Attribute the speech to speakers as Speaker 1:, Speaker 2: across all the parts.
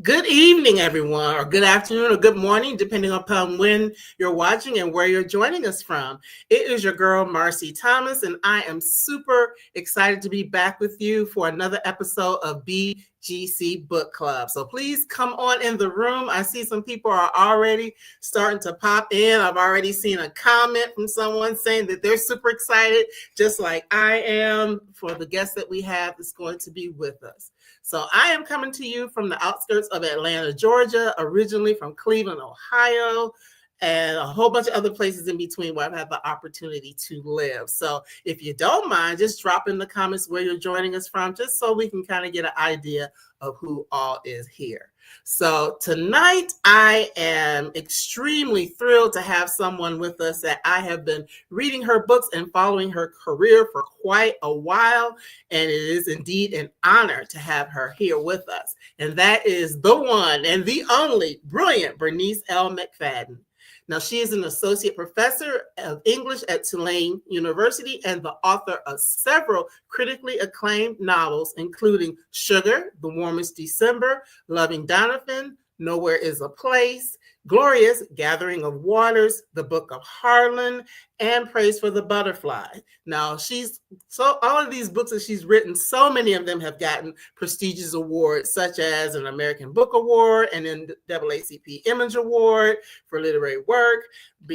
Speaker 1: Good evening, everyone, or good afternoon, or good morning, depending upon when you're watching and where you're joining us from. It is your girl, Marcy Thomas, and I am super excited to be back with you for another episode of BGC Book Club. So please come on in the room. I see some people are already starting to pop in. I've already seen a comment from someone saying that they're super excited, just like I am, for the guest that we have that's going to be with us. So I am coming to you from the outskirts of Atlanta, Georgia, originally from Cleveland, Ohio, and a whole bunch of other places in between where I've had the opportunity to live. So if you don't mind, just drop in the comments where you're joining us from, just so we can kind of get an idea of who all is here. So tonight, I am extremely thrilled to have someone with us that I have been reading her books and following her career for quite a while. And it is indeed an honor to have her here with us. And that is the one and the only brilliant Bernice L. McFadden. Now, she is an associate professor of English at Tulane University and the author of several critically acclaimed novels, including Sugar, The Warmest December, Loving Donovan, Nowhere is a Place, Glorious, Gathering of Waters, The Book of Harlan, and Praise for the Butterfly. Now, all of these books that she's written, so many of them have gotten prestigious awards, such as an American Book Award and an NAACP Image Award for literary work.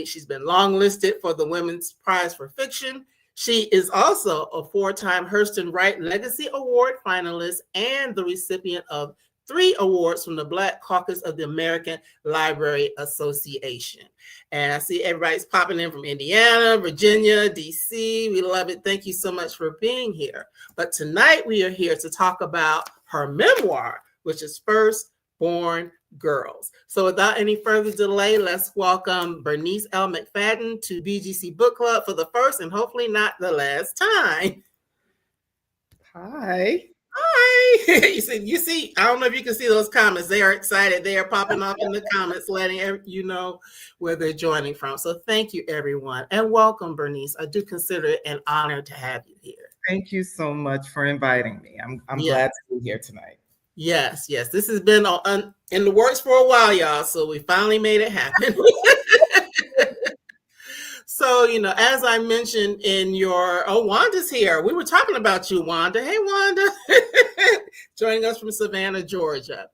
Speaker 1: She's been longlisted for the Women's Prize for Fiction. She is also a four-time Hurston Wright Legacy Award finalist and the recipient of 3 awards from the Black Caucus of the American Library Association. And I see everybody's popping in from Indiana, Virginia, DC. We love it. Thank you so much for being here. But tonight we are here to talk about her memoir, which is Firstborn Girls. So without any further delay, let's welcome Bernice L. McFadden to BGC Book Club for the first and hopefully not the last time.
Speaker 2: Hi.
Speaker 1: Hi. You see, I don't know if you can see those comments. They are excited. They are popping up in the comments, letting you know where they're joining from. So thank you, everyone. And welcome, Bernice. I do consider it an honor to have you here.
Speaker 2: Thank you so much for inviting me. I'm glad to be here tonight.
Speaker 1: Yes. This has been in the works for a while, y'all. So we finally made it happen. So, as I mentioned in Wanda's here. We were talking about you, Wanda. Hey, Wanda. Joining us from Savannah, Georgia.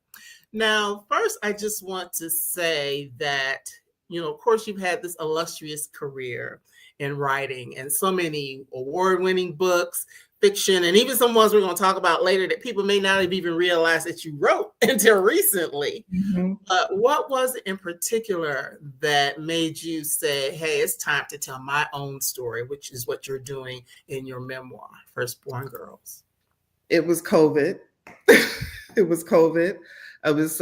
Speaker 1: Now, first, I just want to say that, of course, you've had this illustrious career in writing and so many award-winning books, fiction, and even some ones we're going to talk about later that people may not have even realized that you wrote until recently. Mm-hmm. What was it in particular that made you say, hey, it's time to tell my own story, which is what you're doing in your memoir, Firstborn Girls?
Speaker 2: It was COVID. It was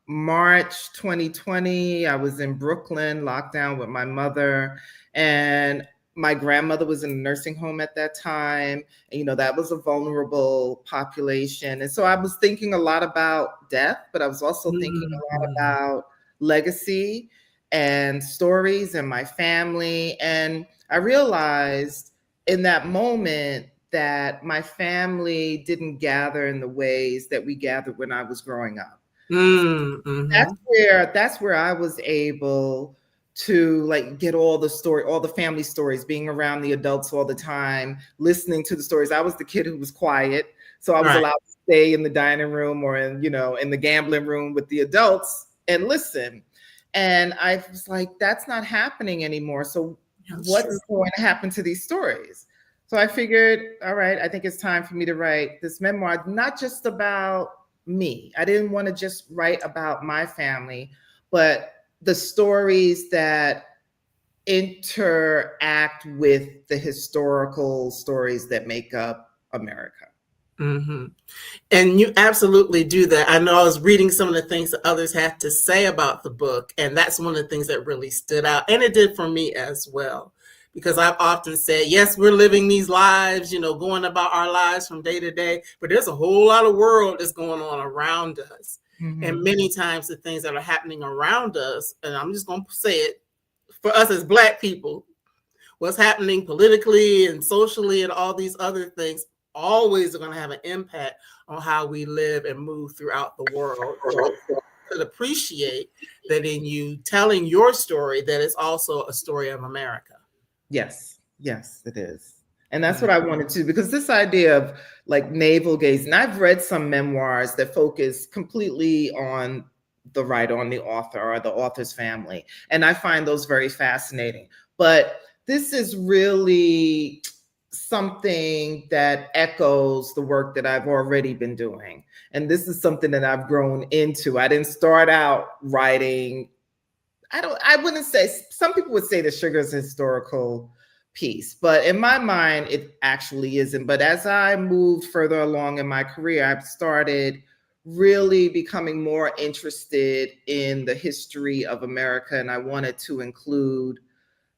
Speaker 2: March 2020. I was in Brooklyn, locked down with my mother, and my grandmother was in a nursing home at that time. And, that was a vulnerable population. And so I was thinking a lot about death, but I was also thinking a lot about legacy and stories and my family. And I realized in that moment that my family didn't gather in the ways that we gathered when I was growing up. Mm-hmm. That's where I was able to get all the family stories, being around the adults all the time, listening to the stories. I was the kid who was quiet, so I was allowed to stay in the dining room or in the gambling room with the adults and listen. And I was like, that's not happening anymore. So what's going to happen to these stories? So I figured, all right, I think it's time for me to write this memoir, not just about me. I didn't want to just write about my family, but the stories that interact with the historical stories that make up America.
Speaker 1: Mm-hmm. And you absolutely do that. I know I was reading some of the things that others had to say about the book, and that's one of the things that really stood out. And it did for me as well, because I've often said, yes, we're living these lives, going about our lives from day to day, but there's a whole lot of world that's going on around us. Mm-hmm. And many times the things that are happening around us, and I'm just going to say it, for us as Black people, what's happening politically and socially and all these other things always going to have an impact on how we live and move throughout the world. So I could appreciate that in you telling your story, that it's also a story of America.
Speaker 2: Yes, it is. And that's what I wanted to, because this idea of like navel gazing, I've read some memoirs that focus completely on the writer, on the author or the author's family. And I find those very fascinating. But this is really something that echoes the work that I've already been doing. And this is something that I've grown into. I didn't start out writing. I wouldn't say, some people would say that sugar is a historical piece, but in my mind, it actually isn't. But as I moved further along in my career, I've started really becoming more interested in the history of America, and I wanted to include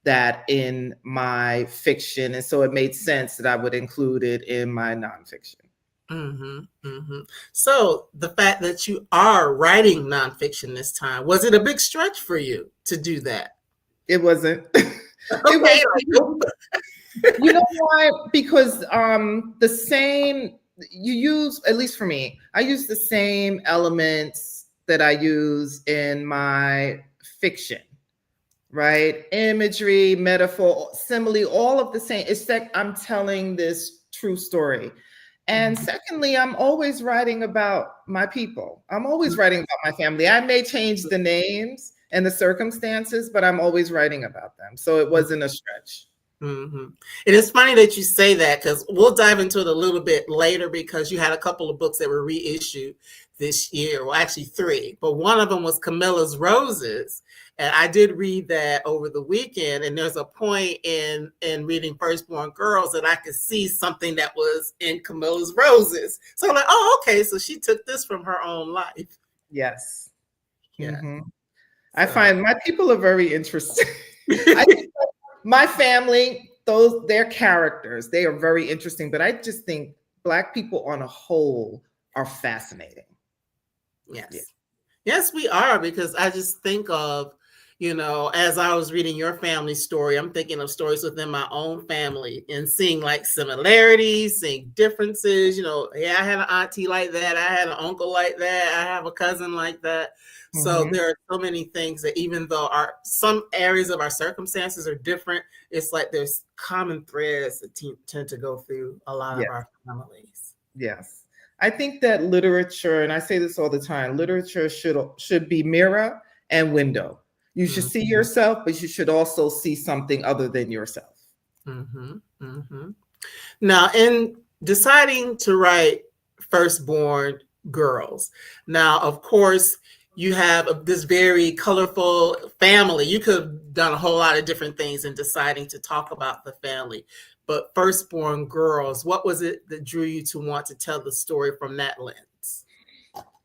Speaker 2: that in my fiction. And so it made sense that I would include it in my nonfiction.
Speaker 1: So the fact that you are writing nonfiction this time, was it a big stretch for you to do that?
Speaker 2: It wasn't.
Speaker 1: Okay.
Speaker 2: You know why? Because the same, you use, at least for me, I use the same elements that I use in my fiction, right? Imagery, metaphor, simile, all of the same. It's that I'm telling this true story. And secondly, I'm always writing about my people. I'm always writing about my family. I may change the names and the circumstances, but I'm always writing about them. So it wasn't a stretch.
Speaker 1: And it's funny that you say that, because we'll dive into it a little bit later, because you had a couple of books that were reissued this year. Well, actually 3, but one of them was Camilla's Roses. And I did read that over the weekend. And there's a point in reading Firstborn Girls that I could see something that was in Camilla's Roses. So I'm like, oh, okay. So she took this from her own life.
Speaker 2: Yes.
Speaker 1: Yeah.
Speaker 2: I find my people are very interesting. My family, their characters, they are very interesting, but I just think Black people on a whole are fascinating.
Speaker 1: Yes. Yeah. Yes, we are, because I just think of, as I was reading your family story, I'm thinking of stories within my own family and seeing like similarities, seeing differences. I had an auntie like that. I had an uncle like that. I have a cousin like that. So there are so many things that, even though some areas of our circumstances are different, it's like there's common threads that tend to go through a lot of our families.
Speaker 2: Yes. I think that literature, and I say this all the time, literature should be mirror and window. You should see yourself, but you should also see something other than yourself.
Speaker 1: Now, in deciding to write Firstborn Girls, now, of course, you have this very colorful family. You could have done a whole lot of different things in deciding to talk about the family. But Firstborn Girls, what was it that drew you to want to tell the story from that lens?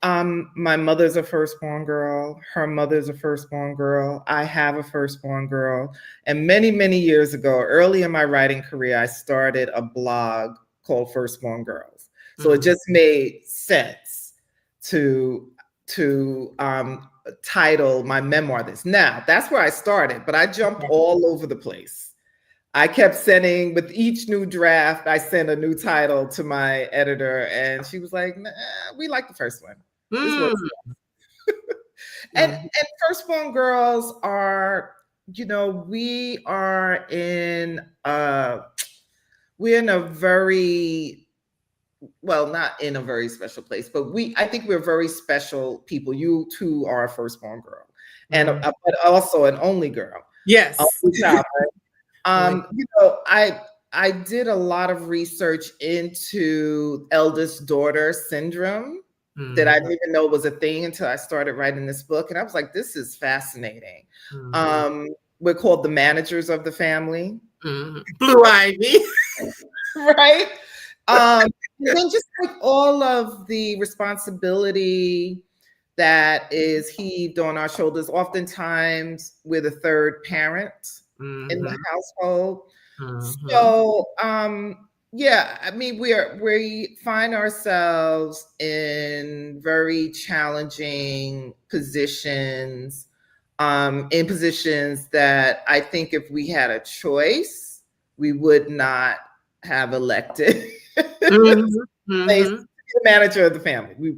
Speaker 2: My mother's a firstborn girl. Her mother's a firstborn girl. I have a firstborn girl. And many, many years ago, early in my writing career, I started a blog called Firstborn Girls. So it just made sense to title my memoir this. Now, that's where I started, but I jumped all over the place. I kept sending, with each new draft, I sent a new title to my editor, and she was like, nah, we like the first one. And Firstborn Girls are, we're in a very, well, not in a very special place, but I think we're very special people. You too are a firstborn girl, and but also an only girl.
Speaker 1: Yes.
Speaker 2: I did a lot of research into eldest daughter syndrome that I didn't even know was a thing until I started writing this book. And I was like, this is fascinating. We're called the managers of the family.
Speaker 1: Blue Ivy.
Speaker 2: Right? And then just like all of the responsibility that is heaved on our shoulders. Oftentimes we're the third parent in the household. So we find ourselves in very challenging positions, in positions that I think if we had a choice, we would not have elected. They the manager of the family. We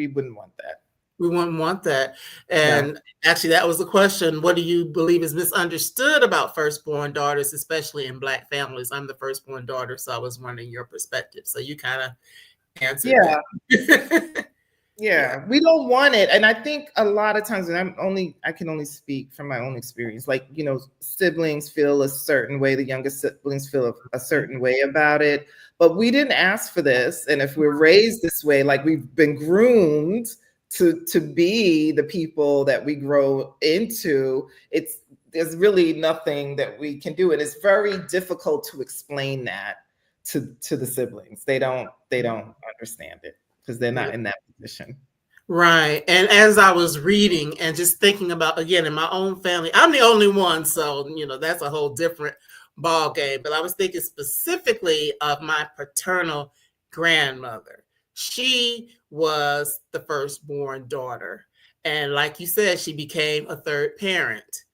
Speaker 2: wouldn't want that.
Speaker 1: We wouldn't want that. And
Speaker 2: No.
Speaker 1: actually, that was the question. What do you believe is misunderstood about firstborn daughters, especially in Black families? I'm the firstborn daughter, so I was wondering your perspective. So you kind of answered that.
Speaker 2: Yeah, we don't want it. And I think a lot of times, and I can only speak from my own experience, like, siblings feel a certain way, the younger siblings feel a certain way about it, but we didn't ask for this. And if we're raised this way, like we've been groomed to be the people that we grow into, there's really nothing that we can do. And it's very difficult to explain that to the siblings. They don't understand it because they're not in that position.
Speaker 1: Right. And as I was reading and just thinking about, again, in my own family, I'm the only one. So, that's a whole different ball game. But I was thinking specifically of my paternal grandmother. She was the firstborn daughter. And like you said, she became a third parent.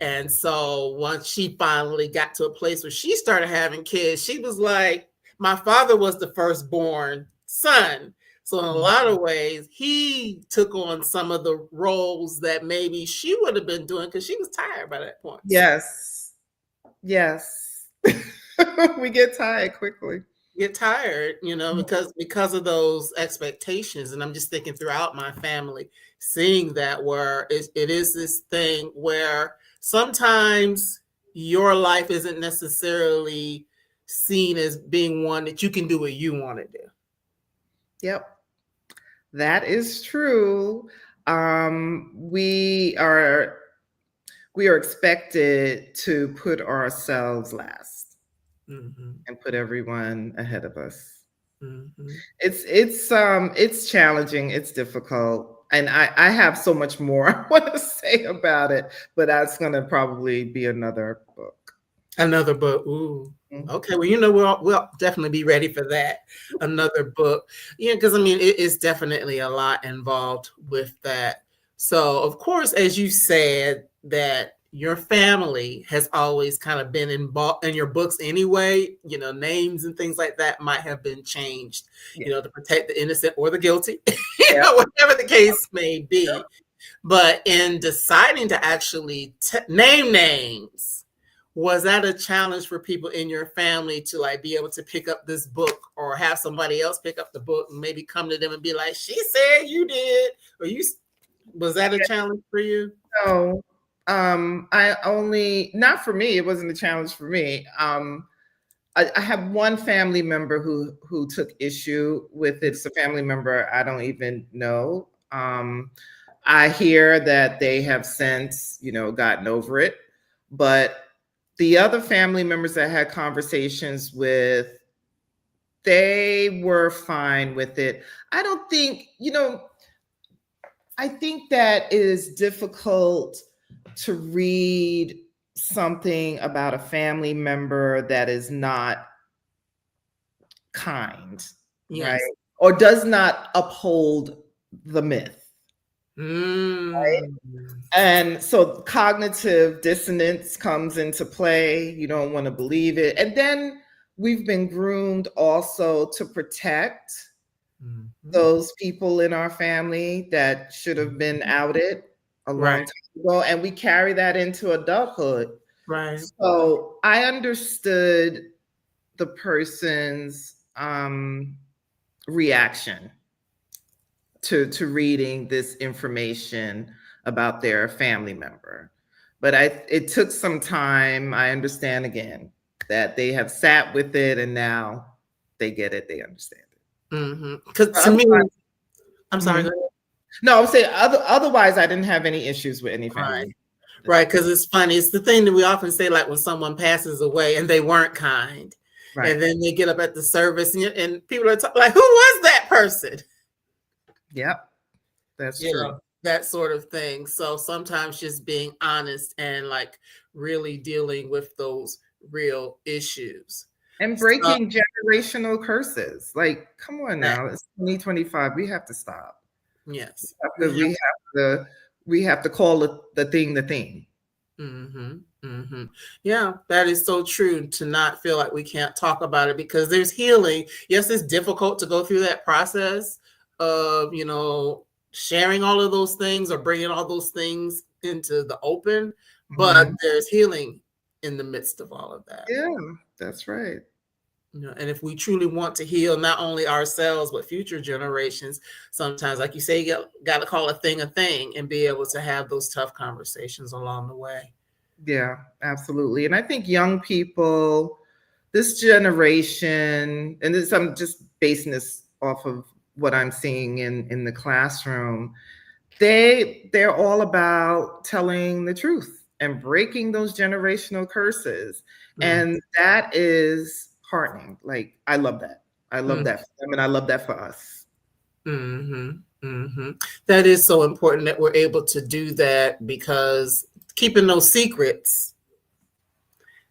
Speaker 1: And so once she finally got to a place where she started having kids, she was like, my father was the firstborn son. So in a lot of ways, he took on some of the roles that maybe she would have been doing because she was tired by that point.
Speaker 2: Yes. We get tired quickly.
Speaker 1: Get tired, because of those expectations. And I'm just thinking throughout my family, seeing that where it is this thing where sometimes your life isn't necessarily seen as being one that you can do what you want to do.
Speaker 2: Yep. That is true. We are expected to put ourselves last and put everyone ahead of us. It's challenging. It's difficult. And I have so much more I want to say about it, but that's going to probably be another book.
Speaker 1: Another book. Ooh. Okay. Well, we'll definitely be ready for that. Another book. Yeah, because it is definitely a lot involved with that. So, of course, as you said, that your family has always kind of been involved in your books anyway. Names and things like that might have been changed, to protect the innocent or the guilty, whatever the case may be. But in deciding to actually name names, was that a challenge for people in your family to be able to pick up this book or have somebody else pick up the book and maybe come to them and be like, she said you did, or was that a challenge for you?
Speaker 2: No, not for me. It wasn't a challenge for me. I have one family member who took issue with it. It's a family member I don't even know. I hear that they have since, gotten over it, but the other family members that I had conversations with, they were fine with it. I don't think, I think that it is difficult to read something about a family member that is not kind, right? Or does not uphold the myth. Right? And so cognitive dissonance comes into play. You don't want to believe it. And then we've been groomed also to protect those people in our family that should have been outed a long time ago. And we carry that into adulthood.
Speaker 1: Right.
Speaker 2: So I understood the person's reaction to reading this information about their family member. But it took some time. I understand again that they have sat with it and now they get it, they understand it.
Speaker 1: Because to me, I'm sorry.
Speaker 2: No, I would say otherwise I didn't have any issues with any family.
Speaker 1: Right, because it's funny. It's the thing that we often say, like when someone passes away and they weren't kind. Right. And then they get up at the service and people are like, who was that person?
Speaker 2: Yep, that's true.
Speaker 1: That sort of thing. So sometimes just being honest and really dealing with those real issues.
Speaker 2: And breaking generational curses. Come on now, it's 2025. We have to stop.
Speaker 1: Yes.
Speaker 2: We have to call the thing the thing.
Speaker 1: Mm-hmm. Yeah, that is so true, to not feel like we can't talk about it, because there's healing. Yes, it's difficult to go through that process of, sharing all of those things or bringing all those things into the open, but there's healing in the midst of all of that.
Speaker 2: Yeah, that's right.
Speaker 1: And if we truly want to heal not only ourselves but future generations, sometimes, like you say, you got to call a thing and be able to have those tough conversations along the way.
Speaker 2: Yeah, absolutely. And I think young people, this generation, and this, I'm just basing this off of what I'm seeing in the classroom, they're all about telling the truth and breaking those generational curses. And that is heartening. Like, I love that. I love that for them, and I love that for us.
Speaker 1: That is so important that we're able to do that, because keeping those secrets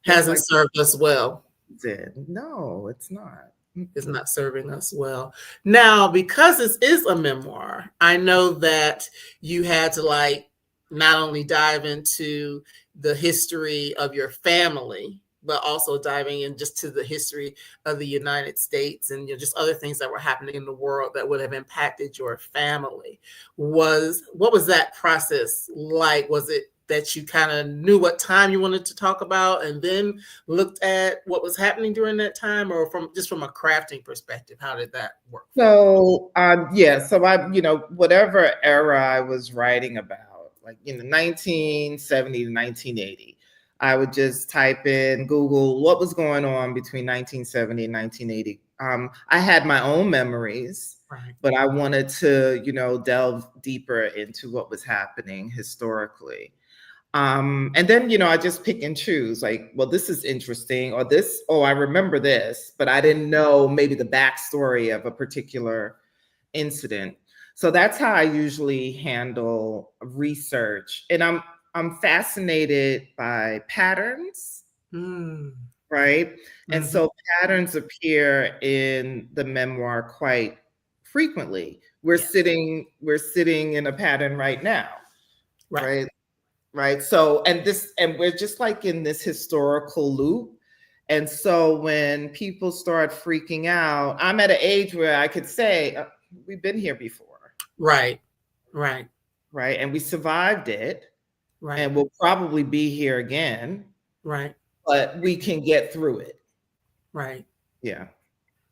Speaker 1: hasn't served us well.
Speaker 2: No, it's not.
Speaker 1: It's not serving us well. Now, because this is a memoir, I know that you had to not only dive into the history of your family, but also diving in just to the history of the United States and just other things that were happening in the world that would have impacted your family. What was that process like? Was it that you kind of knew what time you wanted to talk about and then looked at what was happening during that time, or from a crafting perspective, how did that work?
Speaker 2: So, so I, whatever era I was writing about, like 1970 to 1980, I would just type in Google what was going on between 1970 and 1980. I had my own memories,
Speaker 1: right,
Speaker 2: but I wanted to, delve deeper into what was happening historically. And then, I just pick and choose, like, well, this is interesting, or this, oh, I remember this, but I didn't know maybe the backstory of a particular incident. So that's how I usually handle research. And I'm fascinated by patterns, right? And so patterns appear in the memoir quite frequently. We're sitting in a pattern right now, right? Right. So, and we're just like in this historical loop. And so when people start freaking out, I'm at an age where I could say, we've been here before.
Speaker 1: Right.
Speaker 2: And we survived it.
Speaker 1: Right.
Speaker 2: And we'll probably be here again.
Speaker 1: Right.
Speaker 2: But we can get through it.
Speaker 1: Right.
Speaker 2: Yeah.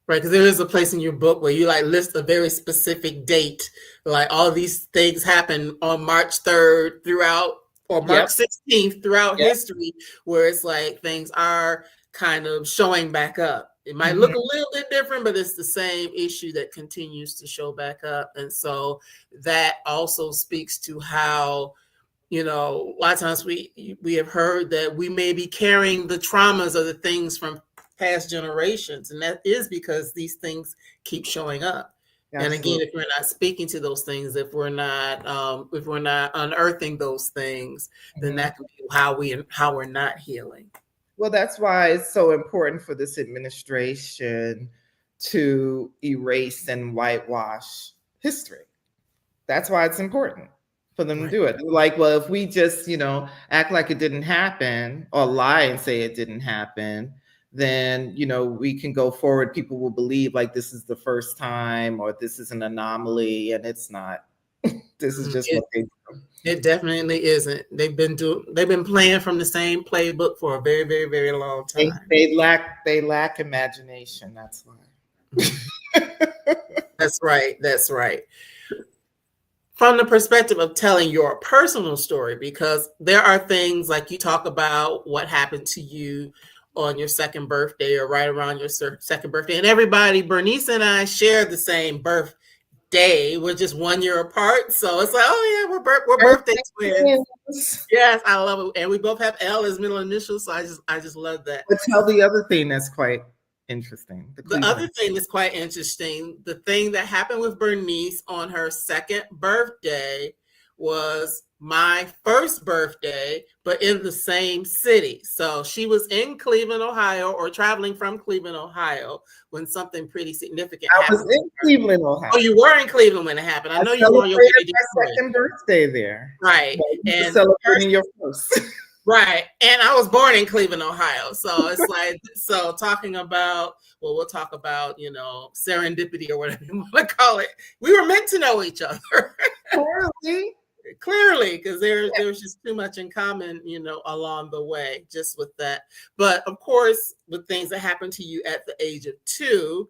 Speaker 1: Right, because there is a place in your book where you list a very specific date, like all these things happen on March 3rd throughout, or March 16th throughout history, where it's like things are kind of showing back up. It might look a little bit different, but it's the same issue that continues to show back up. And so that also speaks to how, a lot of times we have heard that we may be carrying the traumas or the things from past generations, and that is because these things keep showing up. Absolutely. And again, if we're not speaking to those things, if we're not unearthing those things, then that can be how we're not healing.
Speaker 2: Well, that's why it's so important for this administration to erase and whitewash history. That's why it's important for them to do it. They're like, well, if we just, act like it didn't happen or lie and say it didn't happen, then, we can go forward. People will believe like this is the first time, or this is an anomaly, and it's not. This is just what they do.
Speaker 1: It definitely isn't. They've been playing from the same playbook for a very, very, very long time.
Speaker 2: They lack imagination. That's why.
Speaker 1: That's right. From the perspective of telling your personal story, because there are things like you talk about what happened to you on your second birthday or right around your second birthday. And everybody, Bernice and I share the same birthday. We're just 1 year apart. So it's like, oh yeah, we're birthday twins. Yes, I love it. And we both have L as middle initials. So I just love that.
Speaker 2: But tell the other thing that's quite interesting.
Speaker 1: The other thing that's quite interesting, the thing that happened with Bernice on her second birthday was my first birthday, but in the same city. So she was in Cleveland, Ohio, or traveling from Cleveland, Ohio, when something pretty significant happened.
Speaker 2: I was in Cleveland, Ohio.
Speaker 1: Oh, you were in Cleveland when it happened. I know you were on your
Speaker 2: my second birthday there.
Speaker 1: Right.
Speaker 2: And celebrating your first.
Speaker 1: Right. And I was born in Cleveland, Ohio. So it's like, so talking about, well, we'll talk about, serendipity or whatever you want to call it. We were meant to know each other. Clearly, because there's just too much in common, along the way, just with that. But of course, with things that happened to you at the age of 2,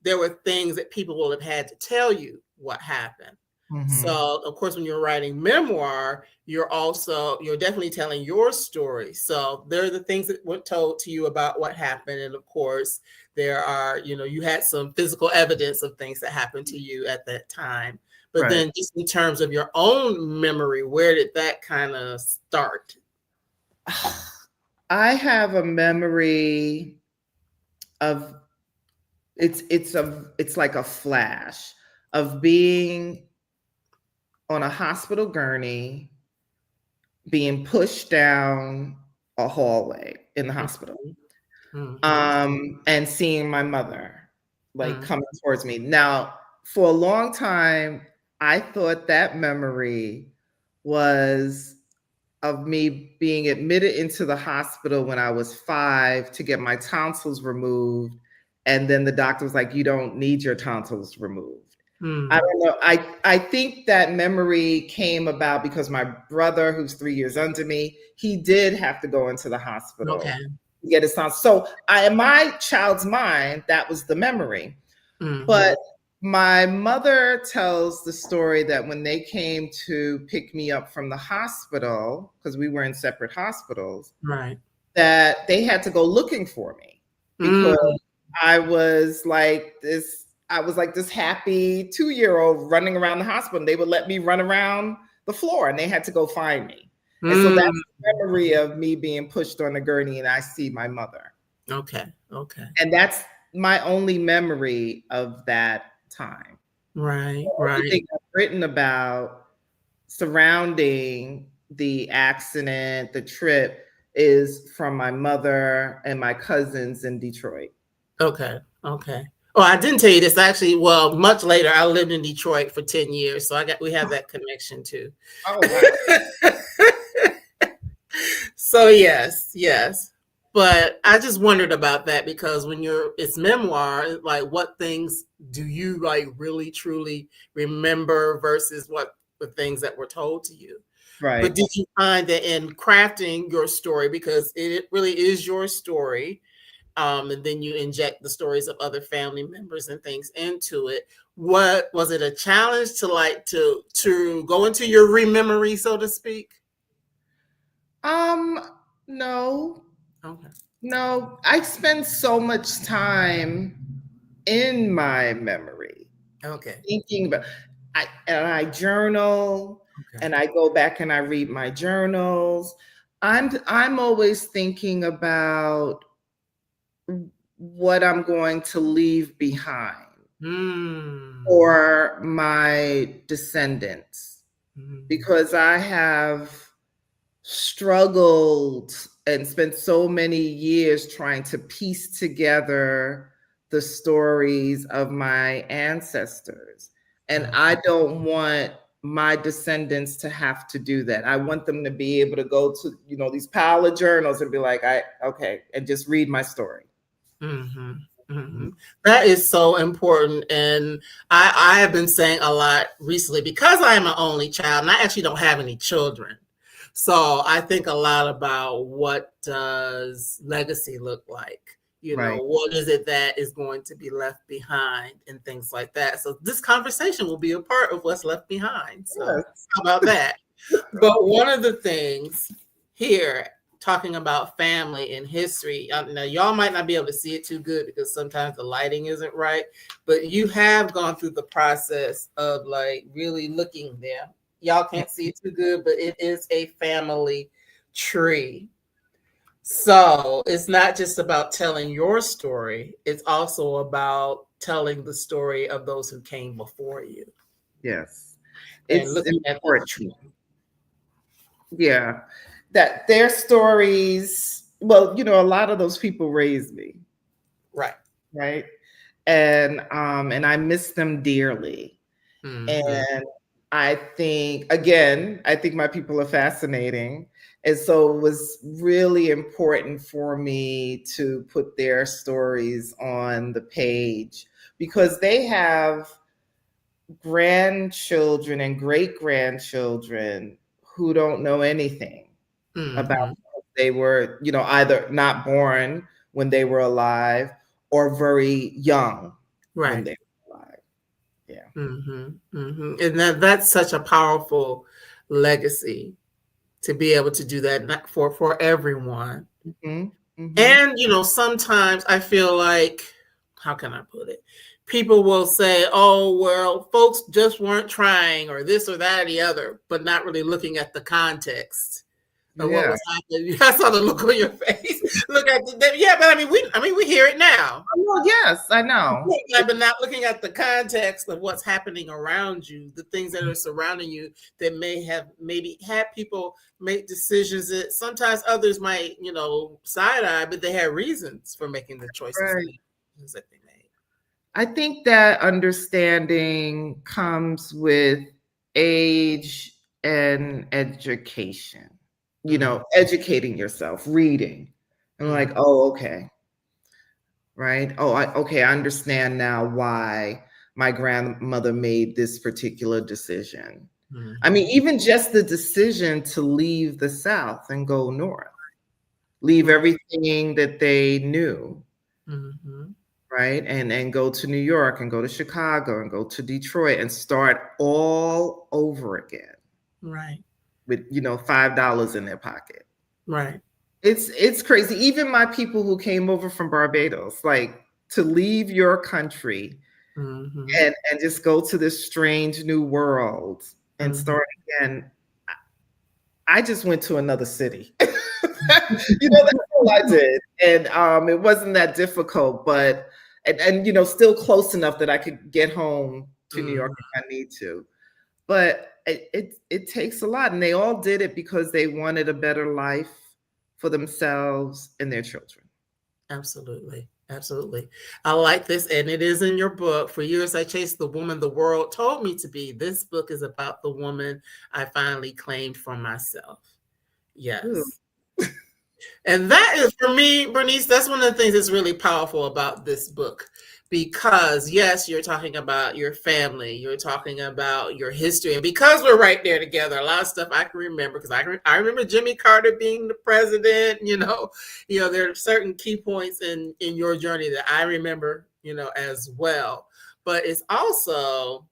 Speaker 1: there were things that people will have had to tell you what happened. Mm-hmm. So, of course, when you're writing memoir, you're definitely telling your story. So there are the things that were told to you about what happened. And of course, there are, you had some physical evidence of things that happened to you at that time. But then just in terms of your own memory, where did that kind of start?
Speaker 2: I have a memory of, it's like a flash of being on a hospital gurney, being pushed down a hallway in the hospital, and seeing my mother coming towards me. Now, for a long time, I thought that memory was of me being admitted into the hospital when I was 5 to get my tonsils removed. And then the doctor was like, you don't need your tonsils removed. I don't know. I think that memory came about because my brother, who's 3 years under me, he did have to go into the hospital to get his tonsils. So in my child's mind, that was the memory. But my mother tells the story that when they came to pick me up from the hospital, because we were in separate hospitals, that they had to go looking for me because I was like this happy 2-year-old running around the hospital. And they would let me run around the floor and they had to go find me. And so that's the memory of me being pushed on the gurney and I see my mother.
Speaker 1: Okay.
Speaker 2: And that's my only memory of that time.
Speaker 1: Right.
Speaker 2: Everything I've written about surrounding the accident, the trip, is from my mother and my cousins in Detroit.
Speaker 1: Okay. Oh, I didn't tell you this. Actually, well, much later, I lived in Detroit for 10 years. So we have that connection too.
Speaker 2: Oh, wow.
Speaker 1: So yes. But I just wondered about that because when it's memoir, like what things do you really truly remember versus what the things that were told to you?
Speaker 2: Right.
Speaker 1: But did you find that in crafting your story, because it really is your story, and then you inject the stories of other family members and things into it, what was it a challenge to go into your rememory, so to speak?
Speaker 2: No.
Speaker 1: Okay.
Speaker 2: No, I spend so much time in my memory.
Speaker 1: Okay.
Speaker 2: Thinking about, I journal, and I go back and I read my journals. I'm always thinking about what I'm going to leave behind for my descendants, because I have struggled and spent so many years trying to piece together the stories of my ancestors. And I don't want my descendants to have to do that. I want them to be able to go to, these pile of journals and be like, and just read my story.
Speaker 1: That is so important. And I have been saying a lot recently because I am an only child and I actually don't have any children. So I think a lot about what does legacy look like? What is it that is going to be left behind and things like that. So this conversation will be a part of what's left behind. So how about that? But one of the things here, talking about family and history, now y'all might not be able to see it too good because sometimes the lighting isn't right, but you have gone through the process of really looking there. Y'all can't see it too good, but it is a family tree. So it's not just about telling your story. It's also about telling the story of those who came before you.
Speaker 2: Yes.
Speaker 1: And it's looking at the tree.
Speaker 2: Yeah. That their stories, well, a lot of those people raised me. Right. And I miss them dearly. And I think my people are fascinating. And so it was really important for me to put their stories on the page because they have grandchildren and great grandchildren who don't know anything about they were, either not born when they were alive or very young when they were alive. Yeah.
Speaker 1: And that's such a powerful legacy to be able to do that for everyone. And, sometimes I feel like, how can I put it? People will say, oh, well, folks just weren't trying or this or that or the other, but not really looking at the context of what was happening. I saw the look on your face. Look at but we hear it now.
Speaker 2: Oh, yes, I know.
Speaker 1: But not looking at the context of what's happening around you, the things that are surrounding you that maybe had people make decisions that sometimes others might, side eye, but they had reasons for making the choices that they made.
Speaker 2: I think that understanding comes with age and education. Educating yourself, reading. I'm like, oh, okay. Right. Oh, I understand now why my grandmother made this particular decision. I mean, even just the decision to leave the South and go north, leave everything that they knew, right? And go to New York and go to Chicago and go to Detroit and start all over again.
Speaker 1: Right.
Speaker 2: With, $5 in their pocket.
Speaker 1: Right.
Speaker 2: It's crazy. Even my people who came over from Barbados, like to leave your country and just go to this strange new world and start again. I just went to another city. That's all I did. And it wasn't that difficult, but and still close enough that I could get home to New York if I need to. But it takes a lot. And they all did it because they wanted a better life for themselves and their children.
Speaker 1: Absolutely. Absolutely. I like this. And it is in your book. For years, I chased the woman the world told me to be. This book is about the woman I finally claimed for myself. Yes. And that is, for me, Bernice, that's one of the things that's really powerful about this book. Because, yes, you're talking about your family, you're talking about your history. And because we're right there together, a lot of stuff I can remember, because I remember Jimmy Carter being the president, there are certain key points in your journey that I remember, as well. But it's also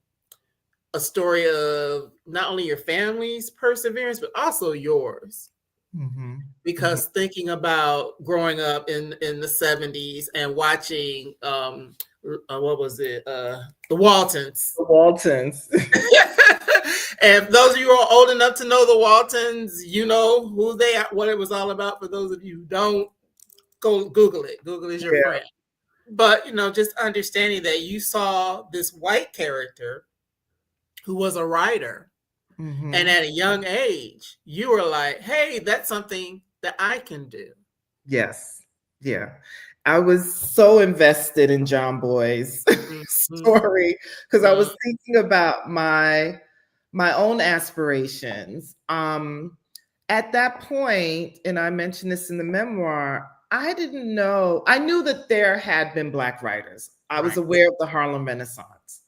Speaker 1: a story of not only your family's perseverance, but also yours. Because thinking about growing up in the 70s and watching what was it? The Waltons.
Speaker 2: The Waltons.
Speaker 1: And those of you who are old enough to know the Waltons, you know who they are, what it was all about. For those of you who don't, go Google it. Google is your friend. But, just understanding that you saw this white character who was a writer. And at a young age, you were like, hey, that's something that I can do.
Speaker 2: Yes. Yeah. I was so invested in John Boy's story because I was thinking about my own aspirations. At that point, and I mentioned this in the memoir, I didn't know. I knew that there had been Black writers. I was aware of the Harlem Renaissance.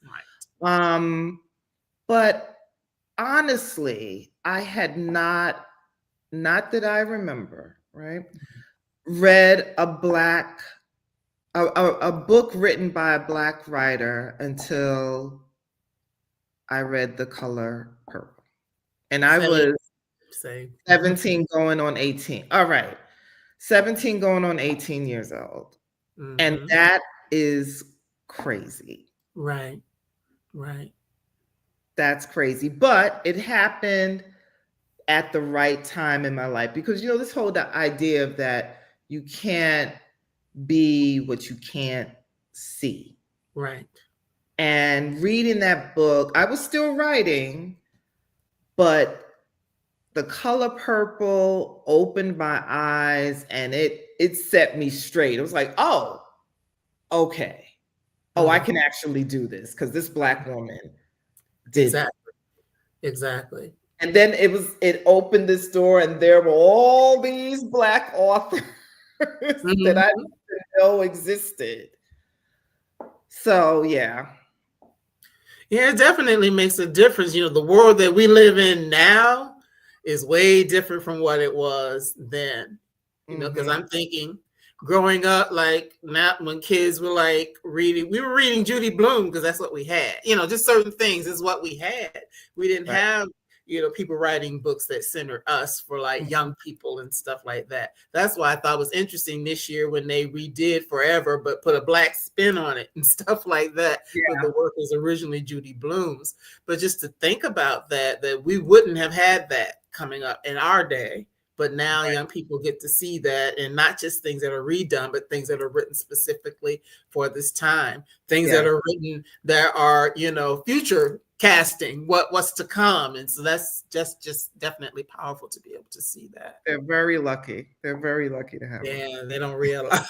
Speaker 2: But honestly, I had not that I remember, right? Read a book written by a Black writer until I read The Color Purple. And I was 17 going on 18. All right. 17 going on 18 years old. And that is crazy.
Speaker 1: Right.
Speaker 2: That's crazy. But it happened at the right time in my life because, this whole idea of that you can't be what you can't see.
Speaker 1: Right.
Speaker 2: And reading that book, I was still writing, but The Color Purple opened my eyes and it set me straight. It was like, oh, okay. Oh, I can actually do this because this Black woman did that.
Speaker 1: Exactly.
Speaker 2: And then it opened this door, and there were all these Black authors that I
Speaker 1: Mhm.
Speaker 2: didn't know existed. So yeah.
Speaker 1: Yeah, it definitely makes a difference. The world that we live in now is way different from what it was then. Because
Speaker 2: Mm-hmm.
Speaker 1: I'm thinking growing up, like now when kids were like reading, we were reading Judy Blume because that's what we had. Just certain things is what we had. We didn't
Speaker 2: Right.
Speaker 1: have, people writing books that centered us for like young people and stuff like that. That's why I thought it was interesting this year when they redid Forever, but put a Black spin on it and stuff like that. But
Speaker 2: Yeah.
Speaker 1: the work was originally Judy Blume's. But just to think about that we wouldn't have had that coming up in our day. But now
Speaker 2: Right.
Speaker 1: young people get to see that, and not just things that are redone, but things that are written specifically for this time, things that
Speaker 2: Yeah.
Speaker 1: are written that are, future casting, what's to come. And so that's just definitely powerful to be able to see that.
Speaker 2: They're very lucky. They're very lucky to have them.
Speaker 1: Yeah, they don't realize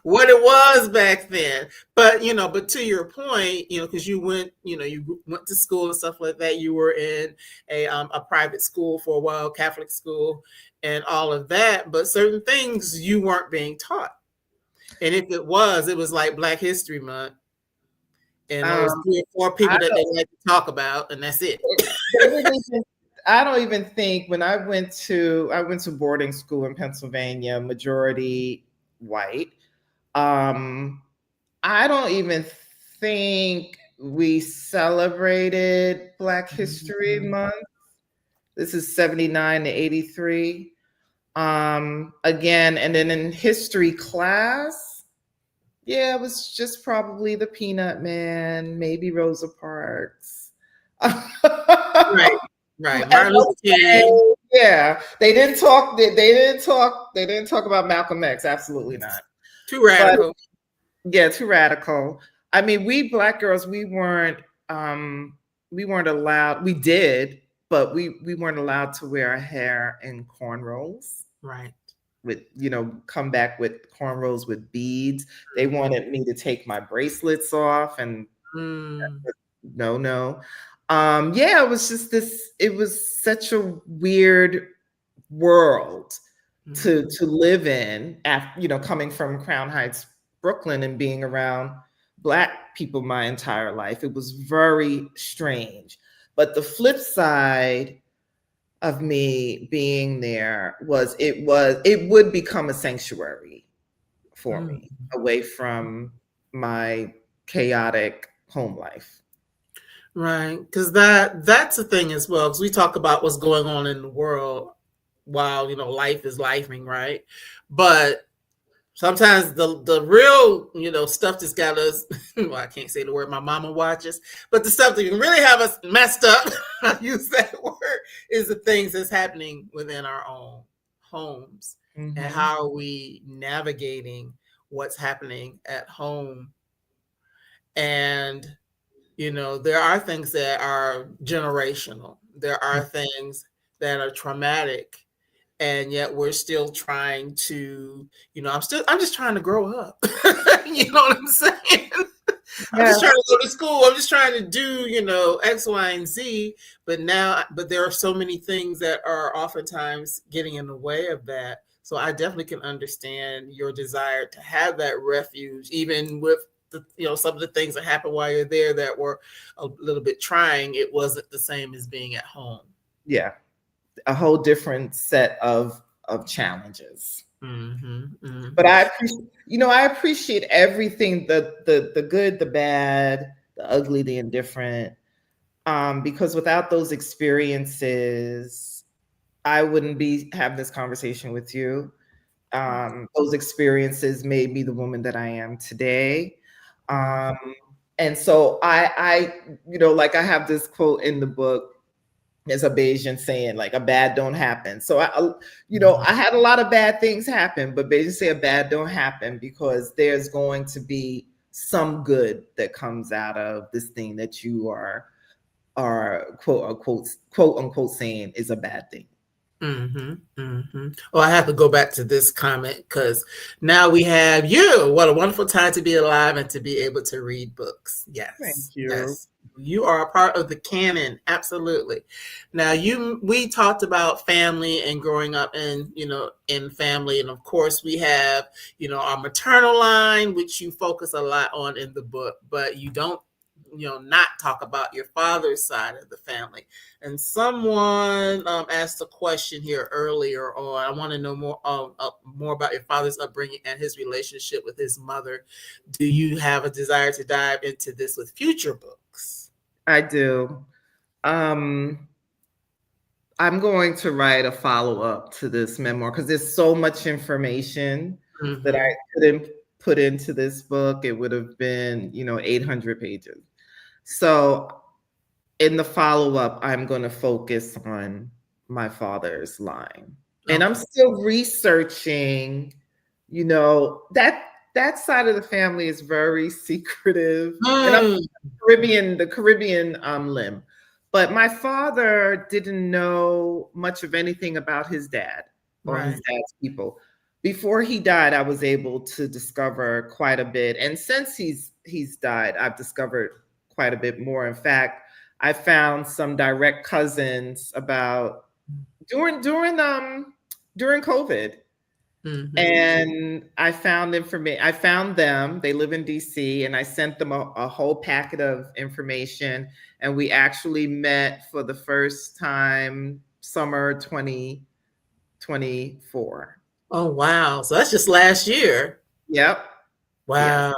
Speaker 1: what it was back then. But but to your point, because you went to school and stuff like that. You were in a private school for a while, Catholic school, and all of that. But certain things you weren't being taught, and if it was like Black History Month, and there was 3 or 4 people
Speaker 2: I
Speaker 1: that they
Speaker 2: don't,
Speaker 1: like to talk about, and that's it.
Speaker 2: I don't even think when I went to boarding school in Pennsylvania, majority white. I don't even think we celebrated Black History
Speaker 1: Mhm.
Speaker 2: Month. This is 79 to 83. Again, and then in history class, yeah, it was just probably the Peanut Man, maybe Rosa Parks.
Speaker 1: Right, right. Martin Luther King.
Speaker 2: Yeah, they didn't talk. They didn't talk. They didn't talk about Malcolm X. Absolutely not.
Speaker 1: Too radical.
Speaker 2: But yeah, too radical. I mean, we Black girls, we weren't allowed. We did, but we weren't allowed to wear our hair in cornrows.
Speaker 1: Right.
Speaker 2: With come back with cornrows with beads. They wanted me to take my bracelets off, and no. Yeah, it was just this. It was such a weird world to live in. After coming from Crown Heights, Brooklyn, and being around Black people my entire life, it was very strange. But the flip side of me being there was it would become a sanctuary for me, away from my chaotic home life.
Speaker 1: Right, because that's the thing as well. Because we talk about what's going on in the world while life is lifing, right? But sometimes the real stuff that's got us. Well, I can't say the word my mama watches, but the stuff that can really have us messed up. I use that word, is the things that's happening within our own homes, and how are we navigating what's happening at home. And there are things that are generational. There are things that are traumatic, and yet we're still trying to, I'm just trying to grow up. You know what I'm saying? I'm just trying to go to school. I'm just trying to do, X, Y, and Z. But there are so many things that are oftentimes getting in the way of that. So I definitely can understand your desire to have that refuge, even with some of the things that happened while you're there that were a little bit trying. It wasn't the same as being at home.
Speaker 2: Yeah, a whole different set of challenges. But I appreciate everything, the good, the bad, the ugly, the indifferent, because without those experiences, I wouldn't be having this conversation with you. Those experiences made me the woman that I am today. And so I like I have this quote in the book. There's a Bayesian saying, like, a bad don't happen. So I had a lot of bad things happen, but Bayesian say a bad don't happen because there's going to be some good that comes out of this thing that you are quote unquote saying is a bad thing.
Speaker 1: Well, I have to go back to this comment because now we have you. What a wonderful time to be alive and to be able to read books. Yes.
Speaker 2: Thank you.
Speaker 1: Yes. You are a part of the canon, absolutely. Now, we talked about family and growing up in, in family, and of course we have, our maternal line, which you focus a lot on in the book, but you don't, not talk about your father's side of the family. And someone asked a question here earlier on. I want to know more about your father's upbringing and his relationship with his mother. Do you have a desire to dive into this with future books?
Speaker 2: I do. I'm going to write a follow-up to this memoir because there's so much information that I couldn't put into this book. It would have been, 800 pages. So in the follow-up, I'm going to focus on my father's line. And I'm still researching, that side of the family is very secretive. And I'm the Caribbean limb. But my father didn't know much of anything about his dad or his dad's people. Before he died, I was able to discover quite a bit. And since he's died, I've discovered quite a bit more. In fact, I found some direct cousins about during COVID. And I found information. I found them. They live in DC, and I sent them a whole packet of information. And we actually met for the first time summer 2024.
Speaker 1: Oh wow! So that's just last year.
Speaker 2: Yep.
Speaker 1: Wow.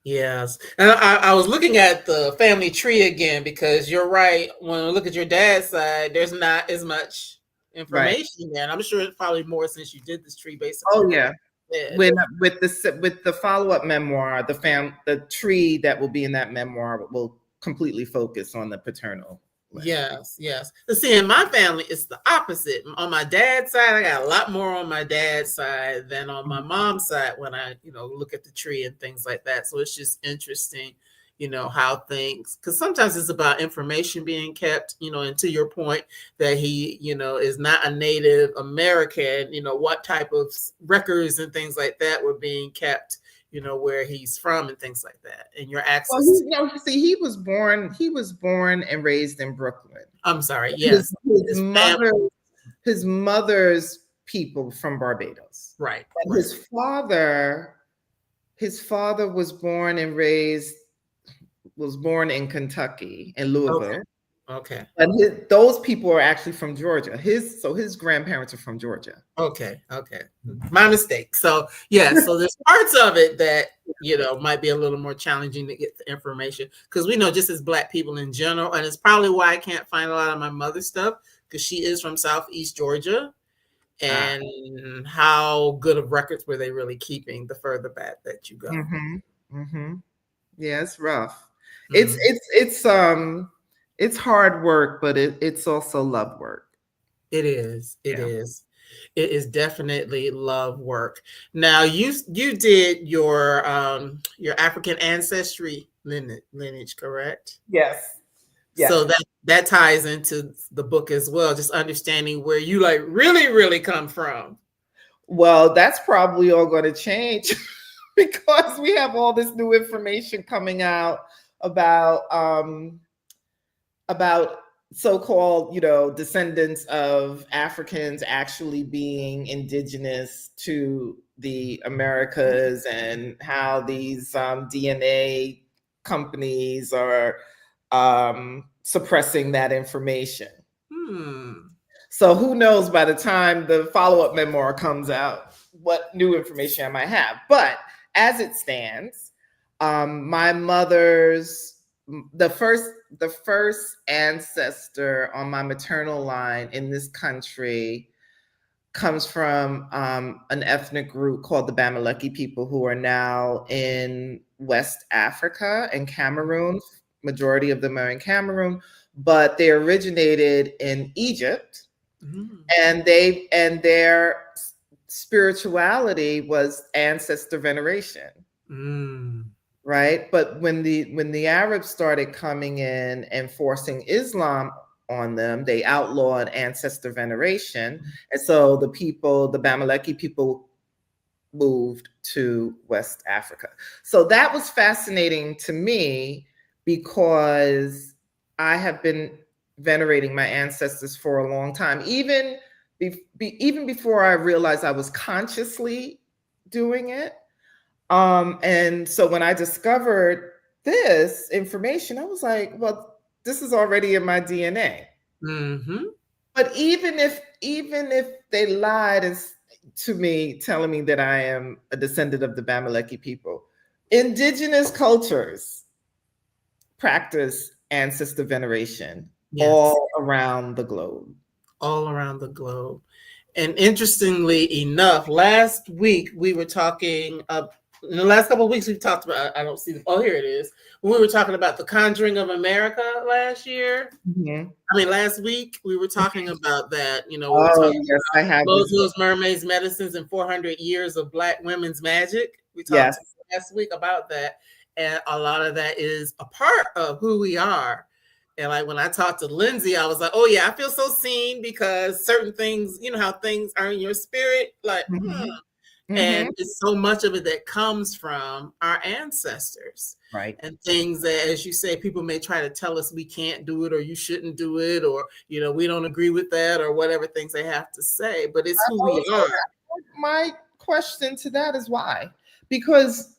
Speaker 1: Yes. And I was looking at the family tree again because you're right. When we look at your dad's side, there's not as much information there, and I'm sure it's probably more since you did this tree based on.
Speaker 2: Oh yeah. With the follow-up memoir, the tree that will be in that memoir will completely focus on the paternal.
Speaker 1: Yes. But see, in my family, it's the opposite. On my dad's side, I got a lot more on my dad's side than on my mom's side when I, look at the tree and things like that. So it's just interesting, how things, because sometimes it's about information being kept, and to your point that he, is not a Native American, what type of records and things like that were being kept, where he's from and things like that, and your access.
Speaker 2: Well, he was born and raised in Brooklyn.
Speaker 1: I'm sorry. Yes.
Speaker 2: His mother's people from Barbados.
Speaker 1: Right.
Speaker 2: And his father was born in Kentucky, in Louisville.
Speaker 1: Okay.
Speaker 2: And those people are actually from Georgia. His grandparents are from Georgia.
Speaker 1: Okay. My mistake. So so there's parts of it that, might be a little more challenging to get the information because we know just as Black people in general, and it's probably why I can't find a lot of my mother's stuff because she is from Southeast Georgia. And how good of records were they really keeping the further back that you go?
Speaker 2: Yeah, it's rough. It's hard work, but it's also love work.
Speaker 1: It is. It is definitely love work. Now you did your African ancestry lineage, correct?
Speaker 2: Yes.
Speaker 1: So that ties into the book as well, just understanding where you really, really come from.
Speaker 2: Well, that's probably all going to change because we have all this new information coming out about so-called, descendants of Africans actually being indigenous to the Americas and how these DNA companies are suppressing that information. So who knows by the time the follow-up memoir comes out, what new information I might have. But as it stands, my mother's, the first ancestor on my maternal line in this country comes from an ethnic group called the Bamileke people who are now in West Africa and Cameroon. Majority of them are in Cameroon, but they originated in Egypt, and their spirituality was ancestor veneration. Right. But when the Arabs started coming in and forcing Islam on them, they outlawed ancestor veneration. And so the Bamileke people moved to West Africa. So that was fascinating to me because I have been venerating my ancestors for a long time, even before I realized I was consciously doing it. And so when I discovered this information, I was like, well, this is already in my DNA.
Speaker 1: Mm-hmm.
Speaker 2: But even if they lied to me, telling me that I am a descendant of the Bamileki people, indigenous cultures practice ancestor veneration all around the globe.
Speaker 1: All around the globe. And interestingly enough, last week we were talking in the last couple of weeks we've talked about, I don't see the, oh, here it is. When we were talking about the Conjuring of America last week we were talking about that, we were talking about those mermaids, medicines, and 400 years of Black women's magic. We talked last week about that. And a lot of that is a part of who we are. And like when I talked to Lindsay, I was like, oh yeah, I feel so seen because certain things, how things are in your spirit, like, and it's so much of it that comes from our ancestors.
Speaker 2: Right.
Speaker 1: And things that, as you say, people may try to tell us we can't do it or you shouldn't do it, or, we don't agree with that or whatever things they have to say, but it's who we are.
Speaker 2: My question to that is why? Because,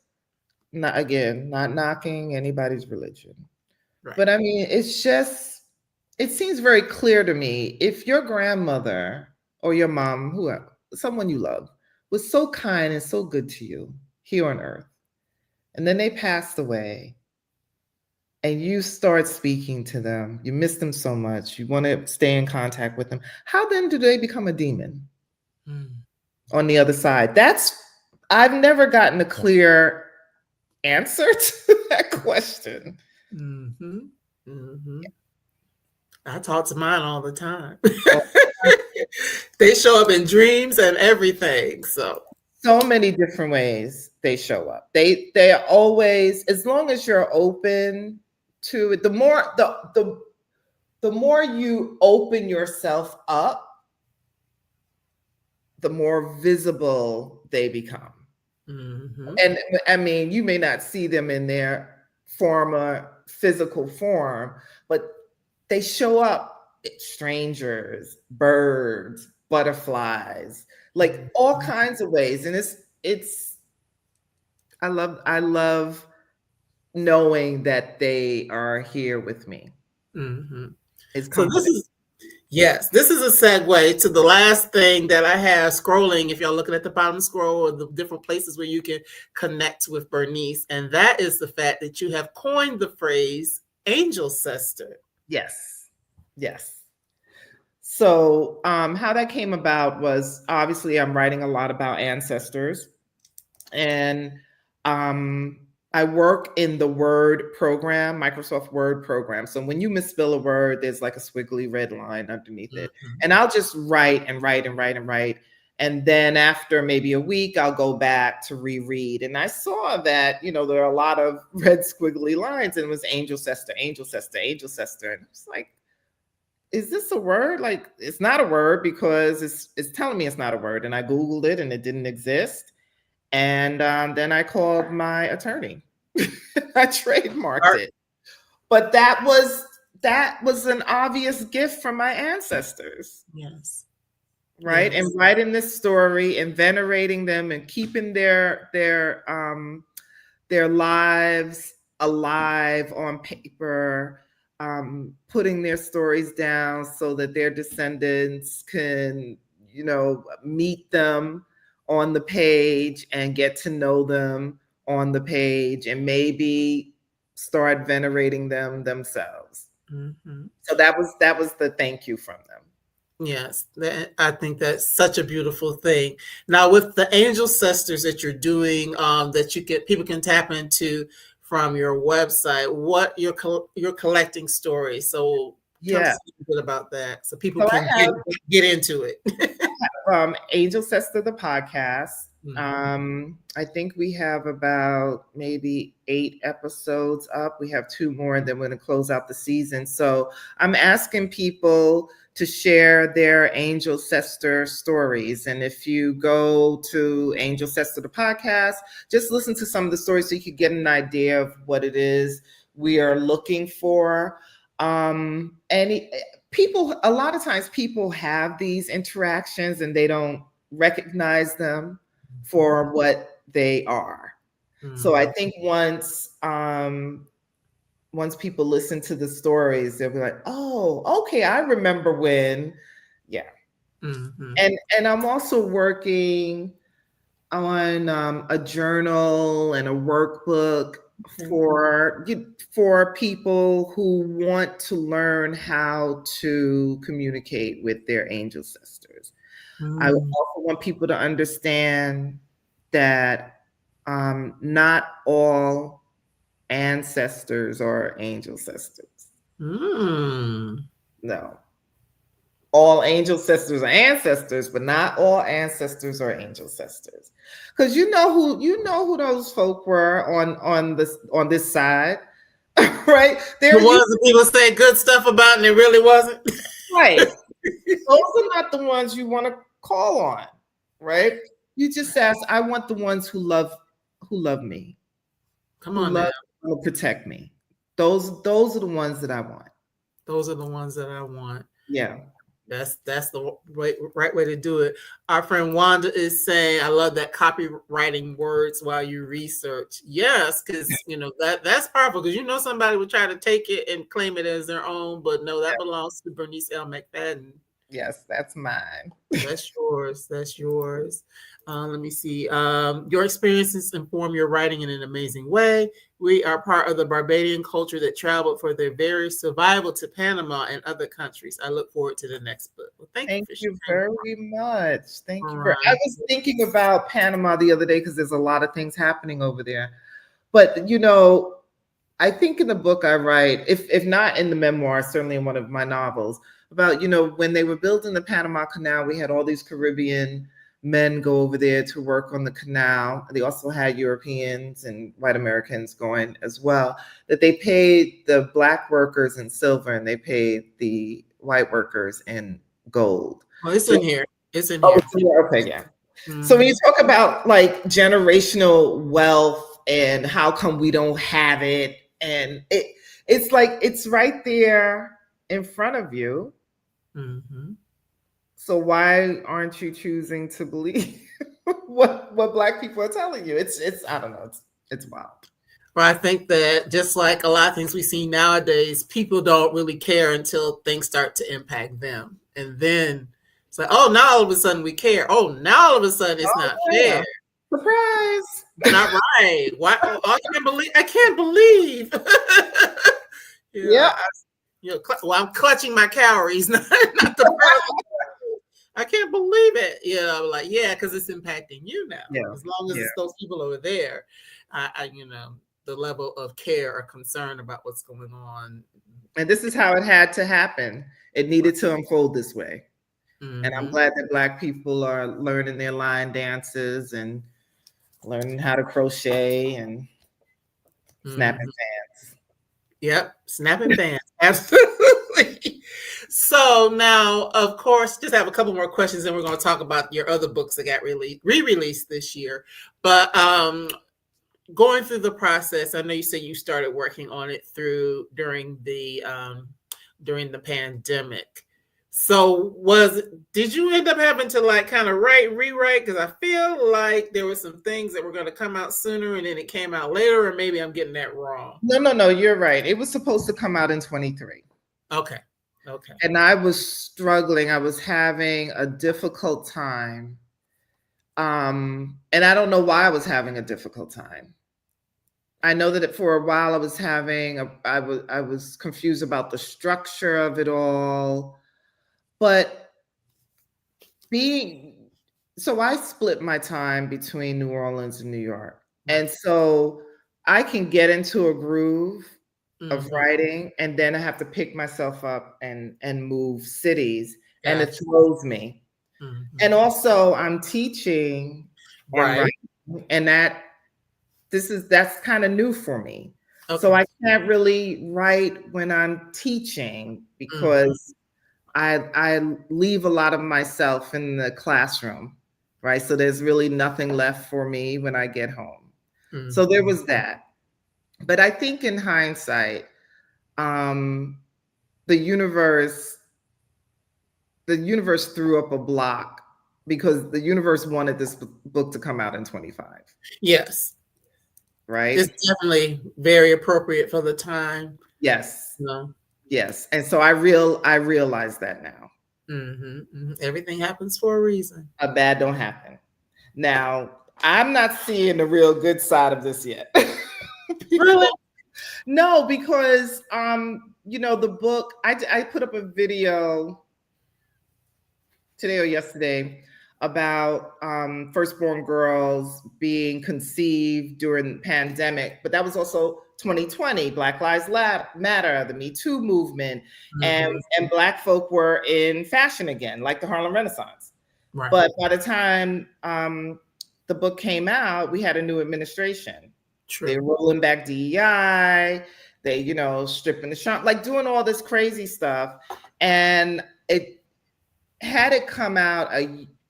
Speaker 2: not knocking anybody's religion. Right. But I mean, it seems very clear to me, if your grandmother or your mom, whoever, someone you love, was so kind and so good to you here on earth, and then they passed away, and you start speaking to them, you miss them so much, you want to stay in contact with them, how then do they become a demon on the other side? I've never gotten a clear answer to that question.
Speaker 1: I talk to mine all the time. They show up in dreams and everything. So
Speaker 2: many different ways they show up. They are always, as long as you're open to it, the more you open yourself up, the more visible they become. And I mean, you may not see them in their physical form, but they show up, strangers, birds, butterflies, like all kinds of ways. And I love knowing that they are here with me.
Speaker 1: So this is a segue to the last thing that I have scrolling. If y'all looking at the bottom scroll or the different places where you can connect with Bernice, and that is the fact that you have coined the phrase angel sister.
Speaker 2: Yes. So how that came about was, obviously I'm writing a lot about ancestors, and I work in the Word program, Microsoft Word program. So when you misspell a word, there's like a squiggly red line underneath it. And I'll just write. And then after maybe a week, I'll go back to reread. And I saw that, there are a lot of red squiggly lines, and it was angel sister. And it's like, is this a word? Like, it's not a word because it's telling me it's not a word. And I Googled it and it didn't exist. And then I called my attorney. I trademarked it. But that was an obvious gift from my ancestors.
Speaker 1: Yes.
Speaker 2: Right. Yes. And writing this story and venerating them and keeping their lives alive on paper, putting their stories down so that their descendants can, meet them on the page and get to know them on the page and maybe start venerating them themselves. So that was the thank you from them.
Speaker 1: Yes, I think that's such a beautiful thing. Now, with the angel sisters that you're doing, that people can tap into from your website, what you're collecting stories. So tell us a bit about that, so people can get into it.
Speaker 2: Angel Sister, the podcast. I think we have about maybe 8 episodes up. We have 2 more, and then we're going to close out the season. So I'm asking people to share their angel sister stories. And if you go to Angel Sister, the podcast, just listen to some of the stories so you can get an idea of what it is we are looking for. People, a lot of times people have these interactions and they don't recognize them for what they are. So I think once people listen to the stories, they'll be like, oh, okay, I remember when. Yeah. And I'm also working on a journal and a workbook for people who want to learn how to communicate with their angel sisters. I also want people to understand that not all ancestors are angel sisters. No. All angel sisters are ancestors, but not all ancestors are angel sisters. Because you know who those folk were on this side, right?
Speaker 1: There was the people say good stuff about, and it really wasn't.
Speaker 2: Right. Those are not the ones you want to call on, right? You just ask, I want the ones who love me.
Speaker 1: Come on, now.
Speaker 2: Will protect me. Those are the ones that I want.
Speaker 1: Those are the ones that I want.
Speaker 2: Yeah.
Speaker 1: That's the right way to do it. Our friend Wanda is saying, I love that copywriting words while you research. Yes, because that's powerful, because somebody would try to take it and claim it as their own, but no, that belongs to Bernice L. McFadden.
Speaker 2: Yes, that's mine.
Speaker 1: That's yours. That's yours. Let me see. Your experiences inform your writing in an amazing way. We are part of the Barbadian culture that traveled for their very survival to Panama and other countries. I look forward to the next book. Well, thank you very much.
Speaker 2: Thank you. I was thinking about Panama the other day because there's a lot of things happening over there. But, I think in the book I write, if not in the memoir, certainly in one of my novels, about, when they were building the Panama Canal, we had all these Caribbean men go over there to work on the canal. They also had Europeans and white Americans going as well, that they paid the Black workers in silver and they paid the white workers in gold.
Speaker 1: Oh, it's in here. It's in here.
Speaker 2: Okay, yeah. So when you talk about like generational wealth and how come we don't have it, and it's like, it's right there in front of you. So why aren't you choosing to believe what Black people are telling you? It's I don't know. It's wild.
Speaker 1: Well, I think that just like a lot of things we see nowadays, people don't really care until things start to impact them. And then it's like, oh, now all of a sudden we care. Oh, now all of a sudden it's not fair.
Speaker 2: Surprise.
Speaker 1: Not right. Why? Oh, I can't believe. I'm clutching my calories, not the problem. I can't believe it. Because it's impacting you now.
Speaker 2: Yeah.
Speaker 1: As long as it's those people over there, the level of care or concern about what's going on.
Speaker 2: And this is how it had to happen. It needed to unfold this way. And I'm glad that Black people are learning their line dances and learning how to crochet and snapping pants.
Speaker 1: Yep, snapping pants. Absolutely. So now, of course, just have a couple more questions, and we're going to talk about your other books that got re-released this year. But going through the process, I know you said you started working on it during the pandemic. So did you end up having to like kind of rewrite? Because I feel like there were some things that were going to come out sooner and then it came out later, or maybe I'm getting that wrong.
Speaker 2: No, you're right. It was supposed to come out in 2023.
Speaker 1: Okay.
Speaker 2: And I was struggling. I was having a difficult time. And I don't know why I was having a difficult time. I know that for a while I was confused about the structure of it all. But so I split my time between New Orleans and New York. And so I can get into a groove of writing, and then I have to pick myself up and move cities, and it throws me. And also I'm teaching and writing, and that's kind of new for me. Okay. So I can't really write when I'm teaching because I leave a lot of myself in the classroom, right? So there's really nothing left for me when I get home. So there was that. But I think in hindsight, the universe threw up a block because the universe wanted this book to come out in 25.
Speaker 1: Yes.
Speaker 2: Right?
Speaker 1: It's definitely very appropriate for the time.
Speaker 2: Yes.
Speaker 1: No.
Speaker 2: Yes. And so I realize that now.
Speaker 1: Everything happens for a reason.
Speaker 2: A bad don't happen. Now, I'm not seeing the real good side of this yet.
Speaker 1: Really?
Speaker 2: No, because the book, I put up a video today or yesterday about Firstborn Girls being conceived during the pandemic, but that was also 2020, Black Lives Matter, the Me Too movement, and Black folk were in fashion again, like the Harlem Renaissance. Right. But by the time the book came out, we had a new administration. True. They were rolling back DEI, they, stripping the shop, like doing all this crazy stuff. And had it come out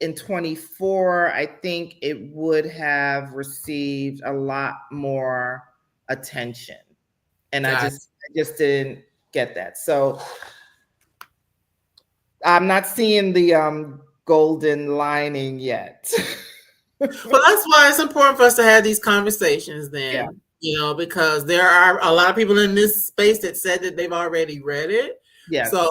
Speaker 2: in 24, I think it would have received a lot more attention. And I just didn't get that. So I'm not seeing the golden lining yet.
Speaker 1: Well, that's why it's important for us to have these conversations then, because there are a lot of people in this space that said that they've already read it. Yeah. So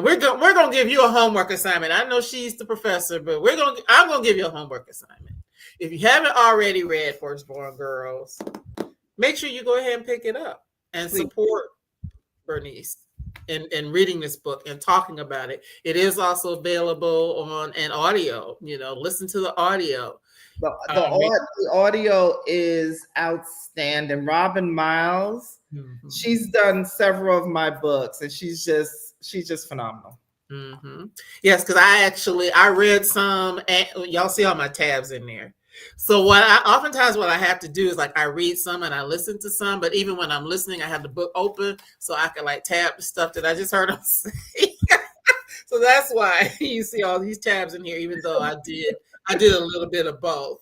Speaker 1: we're gonna give you a homework assignment. I know she's the professor, but I'm gonna give you a homework assignment. If you haven't already read Firstborn Girls, make sure you go ahead and pick it up and support Bernice in reading this book and talking about it. It is also available on an audio. Listen to the audio.
Speaker 2: The audio is outstanding. Robin Miles. She's done several of my books, and she's just phenomenal.
Speaker 1: Yes, because I read some, and y'all see all my tabs in there. So what I have to do is I read some and I listen to some, but even when I'm listening, I have the book open so I can tab the stuff that I just heard them say. So that's why you see all these tabs in here, even though I did a little bit of both.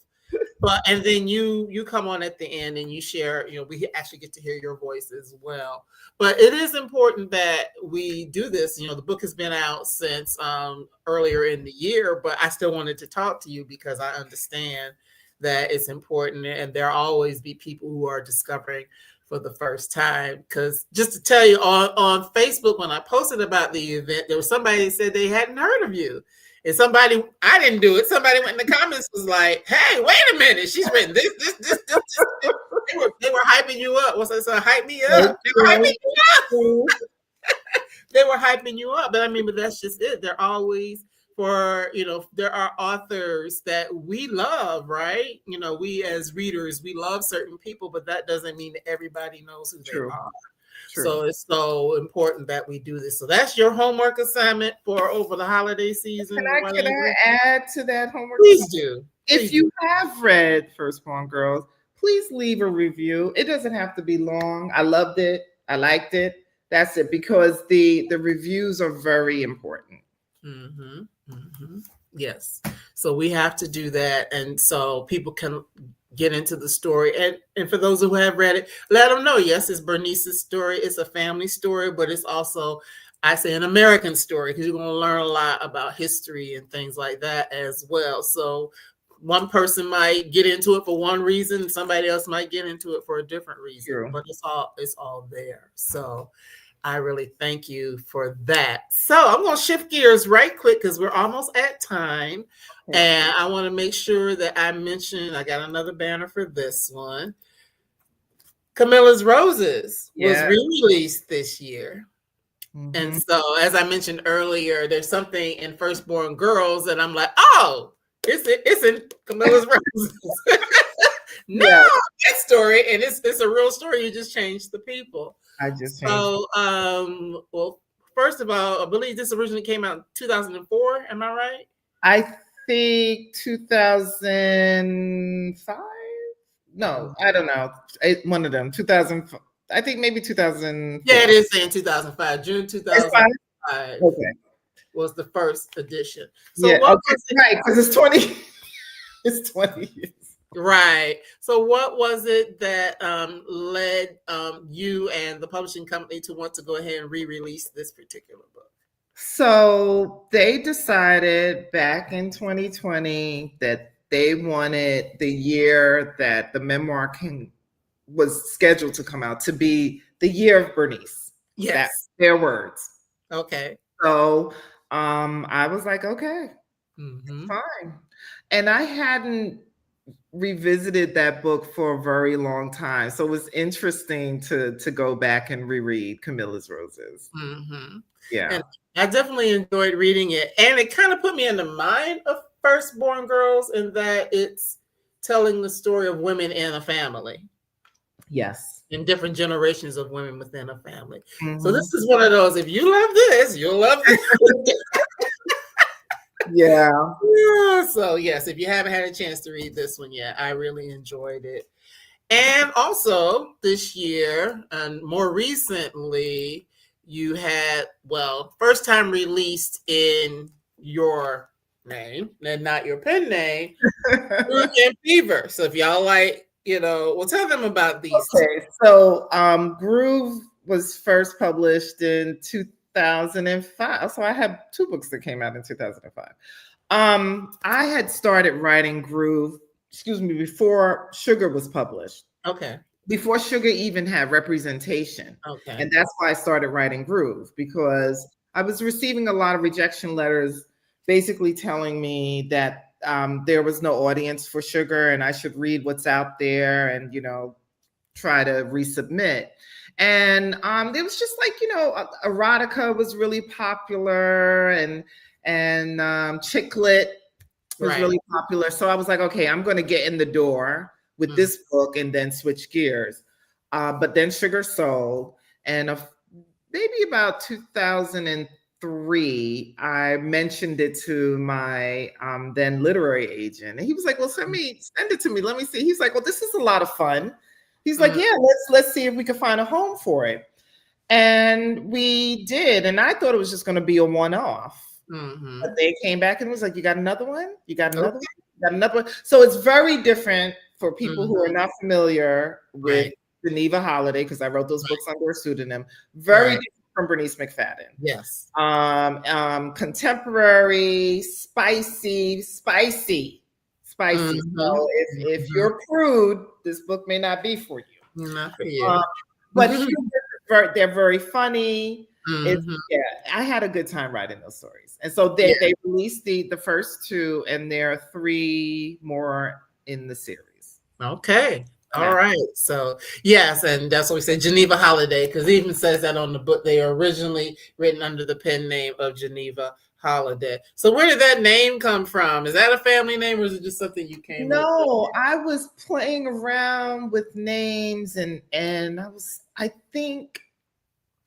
Speaker 1: And then you come on at the end and you share, we actually get to hear your voice as well. But it is important that we do this. The book has been out since earlier in the year, but I still wanted to talk to you because I understand that it's important, and there'll always be people who are discovering for the first time. Because just to tell you, on Facebook, when I posted about the event, there was somebody that said they hadn't heard of you. And I didn't do it. Somebody went in the comments was like, "Hey, wait a minute, she's written this." They were hyping you up. What's that? So hype me up. They were hyping you up. They were hyping you up. But that's just it. They're always there are authors that we love, right? We as readers, we love certain people, but that doesn't mean that everybody knows who they are. True. So it's so important that we do this. So that's your homework assignment for over the holiday season.
Speaker 2: Can I add to that homework?
Speaker 1: Please do.
Speaker 2: If you have read Firstborn Girls, please leave a review. It doesn't have to be long. I loved it. I liked it. That's it, because the reviews are very important.
Speaker 1: Yes. So we have to do that. And so people can get into the story. And for those who have read it, let them know, yes, it's Bernice's story. It's a family story, but it's also, I say, an American story, because you're going to learn a lot about history and things like that as well. So one person might get into it for one reason, somebody else might get into it for a different reason. True. But it's all there. So I really thank you for that. So I'm going to shift gears right quick because we're almost at time. And I want to make sure that I mention, I got another banner for this one. Camilla's Roses was re-released this year. And so, as I mentioned earlier, there's something in Firstborn Girls that I'm like, oh, it's in Camilla's Roses. That story, and it's a real story. You just changed the people. Well, first of all, I believe this originally came out in 2004. Am I right?
Speaker 2: I think 2005. No, I don't know. One of them. 2000. I think maybe 2000.
Speaker 1: Yeah, it is saying 2005. June 2005.
Speaker 2: Okay.
Speaker 1: Was the first edition. So
Speaker 2: right, because it's 20. It's 20 years.
Speaker 1: Right. So, what was it that led you and the publishing company to want to go ahead and re-release this particular book?
Speaker 2: So they decided back in 2020 that they wanted the year that the memoir was scheduled to come out to be the year of Bernice. That's
Speaker 1: Yes.
Speaker 2: their words.
Speaker 1: Okay.
Speaker 2: So I was like, okay,
Speaker 1: Mm-hmm.
Speaker 2: fine. And I hadn't revisited that book for a very long time. So it was interesting to go back and reread Camilla's Roses.
Speaker 1: Mm-hmm.
Speaker 2: Yeah.
Speaker 1: And I definitely enjoyed reading it. And it kind of put me in the mind of Firstborn Girls in that it's telling the story of women in a family.
Speaker 2: Yes.
Speaker 1: In different generations of women within a family.
Speaker 2: Mm-hmm.
Speaker 1: So this is one of those, if you love this, you'll love this.
Speaker 2: Yeah.
Speaker 1: So yes, if you haven't had a chance to read this one yet, I really enjoyed it. And also this year, and more recently, you had, first time released in your name and not your pen name, Groove and Fever. So if y'all like, tell them about these.
Speaker 2: Okay, so Groove was first published in 2005. So I have two books that came out in 2005. I had started writing Groove, before Sugar was published.
Speaker 1: Okay.
Speaker 2: Before Sugar even had representation.
Speaker 1: Okay.
Speaker 2: And that's why I started writing Groove, because I was receiving a lot of rejection letters basically telling me that there was no audience for Sugar and I should read what's out there and, try to resubmit. And it was just like, erotica was really popular and chick lit was really popular. So I was like, okay, I'm going to get in the door with this book and then switch gears. But then Sugar sold, and maybe about 2003, I mentioned it to my then literary agent, and he was like, "Well, send it to me. Let me see." He's like, "Well, this is a lot of fun." He's like, "Yeah, let's see if we can find a home for it," and we did. And I thought it was just going to be a one-off.
Speaker 1: Mm-hmm.
Speaker 2: But they came back and was like, "You got another one? You got another one? You got another one?" So it's very different for people who are not familiar with Geneva Holiday, because I wrote those books under a pseudonym. Very different from Bernice McFadden.
Speaker 1: Yes.
Speaker 2: Contemporary, spicy.
Speaker 1: Mm-hmm.
Speaker 2: So if you're prude, this book may not be for you.
Speaker 1: Not for you.
Speaker 2: But they're very funny. I had a good time writing those stories. And so they released the first two, and there are 3 more in the series.
Speaker 1: Okay. All right. So yes, and that's what we say, Geneva Holiday, because it even says that on the book. They are originally written under the pen name of Geneva Holiday. So where did that name come from? Is that a family name, or is it just something you came up with?
Speaker 2: No, I was playing around with names, and I think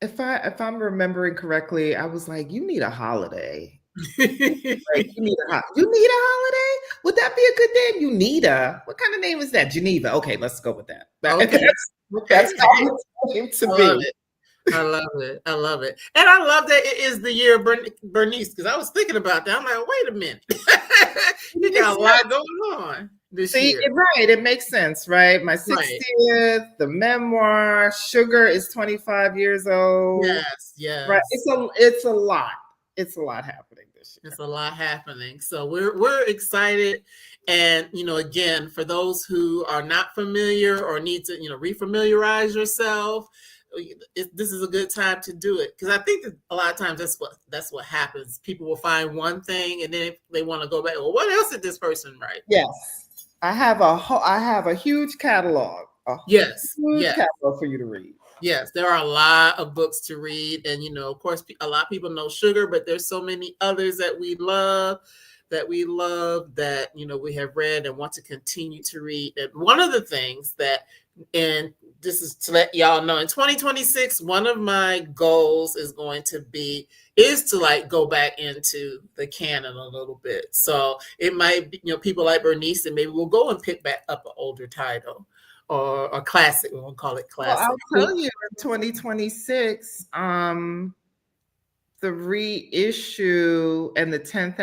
Speaker 2: if I'm remembering correctly, I was like, you need a holiday. Like, you need a holiday? Would that be a good name? Unita. What kind of name is that? Geneva. Okay, let's go with that.
Speaker 1: Okay.
Speaker 2: That's how it came to be.
Speaker 1: I love it. And I love that it is the year of Bernice, because I was thinking about that. I'm like, wait a minute. You got a lot going on this year.
Speaker 2: Right. It makes sense, right? My 60th, the memoir, Sugar is 25 years old.
Speaker 1: Yes.
Speaker 2: Right. It's a lot. It's a lot happening this year.
Speaker 1: It's a lot happening. So we're excited. And, again, for those who are not familiar or need to, refamiliarize yourself, this is a good time to do it, because I think that a lot of times that's what happens. People will find one thing, and then they want to go back. Well, what else did this person write?
Speaker 2: Yes, I have a huge catalog. Catalog for you to read.
Speaker 1: Yes, there are a lot of books to read, and of course, a lot of people know Sugar, but there's so many others that we love that we have read and want to continue to read. And one of the things that, and this is to let y'all know, in 2026, one of my goals is to go back into the canon a little bit. So it might be, people like Bernice, and maybe we'll go and pick back up an older title or a classic. We won't call it classic.
Speaker 2: Well, I'll tell you, in 2026, the reissue and the 10th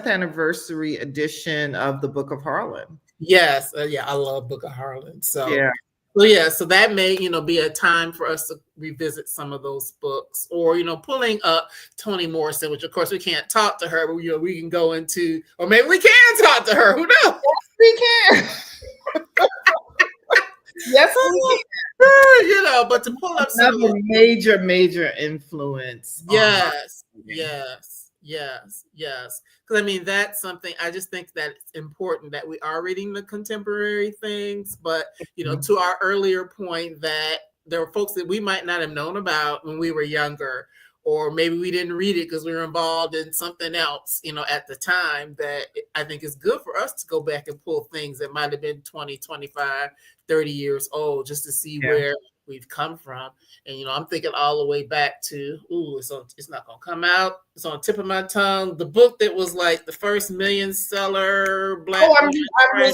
Speaker 2: anniversary edition of the Book of Harlan.
Speaker 1: Yes, yeah, I love Book of Harlan.
Speaker 2: Yeah.
Speaker 1: So that may, be a time for us to revisit some of those books, or pulling up Toni Morrison, which of course we can't talk to her, but we can go into, or maybe we can talk to her. Who knows?
Speaker 2: We can. Yes, we
Speaker 1: can. But to pull up
Speaker 2: another major influence.
Speaker 1: Yes. Because that's something I just think that it's important that we are reading the contemporary things, but to our earlier point that there are folks that we might not have known about when we were younger, or maybe we didn't read it because we were involved in something else, at the time, that I think is good for us to go back and pull things that might have been 20, 25, 30 years old, just to see where we've come from. And I'm thinking all the way back to it's not gonna come out, it's on the tip of my tongue, the book that was like the first million seller black
Speaker 2: I'm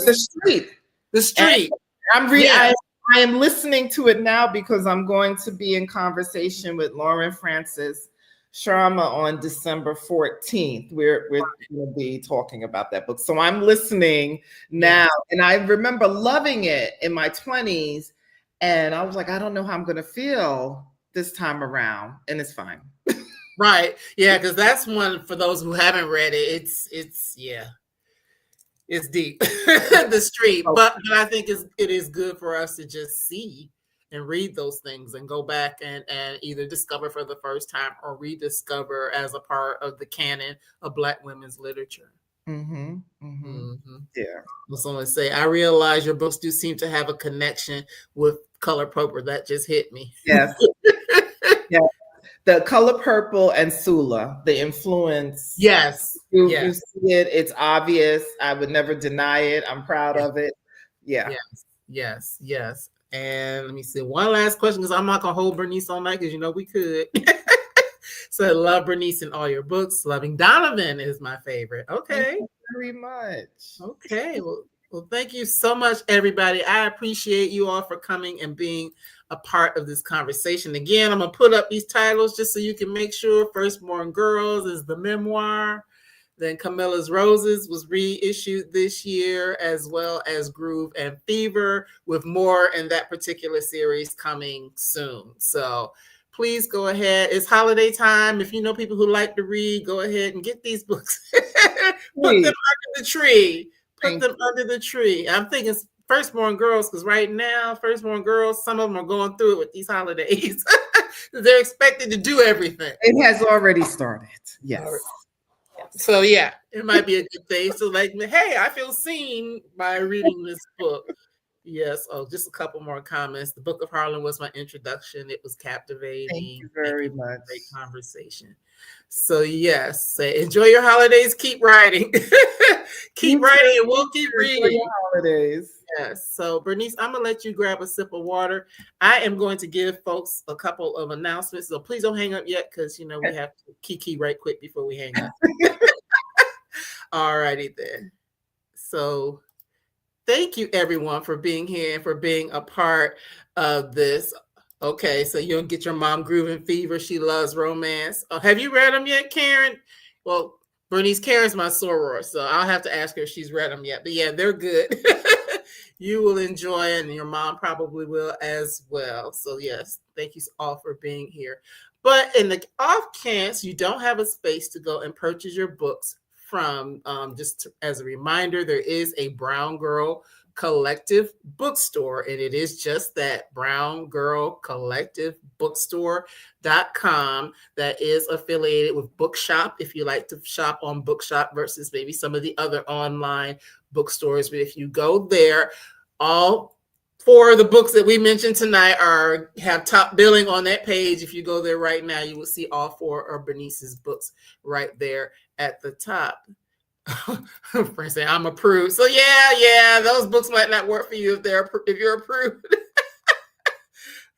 Speaker 2: The Street. I am listening to it now because I'm going to be in conversation with Lauren Francis Sharma on December 14th. We're going to be talking about that book, so I'm listening now. And I remember loving it in my 20s. And I was like, I don't know how I'm going to feel this time around. And it's fine.
Speaker 1: Right. Yeah. Because that's one, for those who haven't read it, it's deep, The Street. But I think it is good for us to just see and read those things and go back and either discover for the first time or rediscover as a part of the canon of Black women's literature.
Speaker 2: Mm-hmm. Mm-hmm. Mm-hmm. Yeah.
Speaker 1: Someone say, I realize your books do seem to have a connection with Color Purple. That just hit me.
Speaker 2: Yes. Yeah. The Color Purple and Sula, the influence.
Speaker 1: Yes.
Speaker 2: You see it. It's obvious. I would never deny it. I'm proud of it. Yeah.
Speaker 1: Yes. And let me see. One last question, because I'm not going to hold Bernice all night, because we could. So I love Bernice in all your books. Loving Donovan is my favorite. Okay.
Speaker 2: Thank you very much.
Speaker 1: Okay. Well, thank you so much, everybody. I appreciate you all for coming and being a part of this conversation. Again, I'm going to put up these titles just so you can make sure. Firstborn Girls is the memoir. Then Camilla's Roses was reissued this year, as well as Groove and Fever, with more in that particular series coming soon. So please go ahead. It's holiday time. If you know people who like to read, go ahead and get these books. Put them under the tree. Under the tree. I'm thinking Firstborn Girls, because right now, Firstborn Girls, some of them are going through it with these holidays. They're expected to do everything.
Speaker 2: It has already started. Yes.
Speaker 1: So yeah, it might be a good thing. So like, hey, I feel seen by reading this book. Yes. Oh, just a couple more comments. The Book of Harlan was my introduction. It was captivating.
Speaker 2: Thank you very much.
Speaker 1: Great conversation. So yes, enjoy your holidays. Keep writing. Keep writing, and we'll keep reading.
Speaker 2: Your holidays.
Speaker 1: Yes. So Bernice, I'm gonna let you grab a sip of water. I am going to give folks a couple of announcements. So please don't hang up yet, because we have to kiki right quick before we hang up. All righty then. So thank you everyone for being here and for being a part of this. Okay, so you'll get your mom Groove and Fever. She loves romance. Have you read them yet, Karen? Well, Bernice, Karen's my soror, so I'll have to ask her if she's read them yet. But yeah, they're good. You will enjoy it, and your mom probably will as well. So yes, thank you all for being here. But in the off chance you don't have a space to go and purchase your books from, as a reminder, there is a Brown Girl Collective bookstore, and it is just that, Brown Girl Collective bookstore.com, that is affiliated with Bookshop, if you like to shop on Bookshop versus maybe some of the other online bookstores. But if you go there, all 4 of the books that we mentioned tonight have top billing on that page. If you go there right now, you will see all 4 of Bernice's books right there at the top. Friends say I'm approved. So yeah, those books might not work for you if you're approved.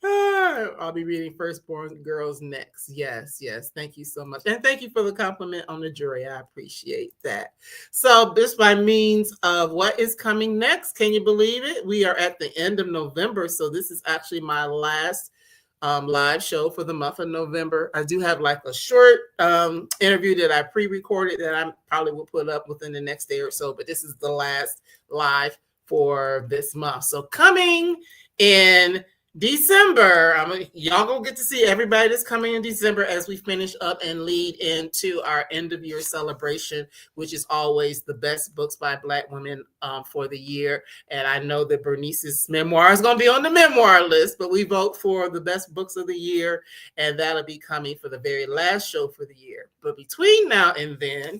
Speaker 1: I'll be reading Firstborn Girls next. Yes. Thank you so much. And thank you for the compliment on the jury. I appreciate that. So this by means of what is coming next. Can you believe it? We are at the end of November. So this is actually my last live show for the month of November. I do have like a short interview that I pre-recorded that I probably will put up within the next day or so. But this is the last live for this month. So coming in December, y'all gonna get to see everybody that's coming in December as we finish up and lead into our end of year celebration, which is always the best books by Black women for the year. And I know that Bernice's memoir is gonna be on the memoir list, but we vote for the best books of the year, and that'll be coming for the very last show for the year. But between now and then,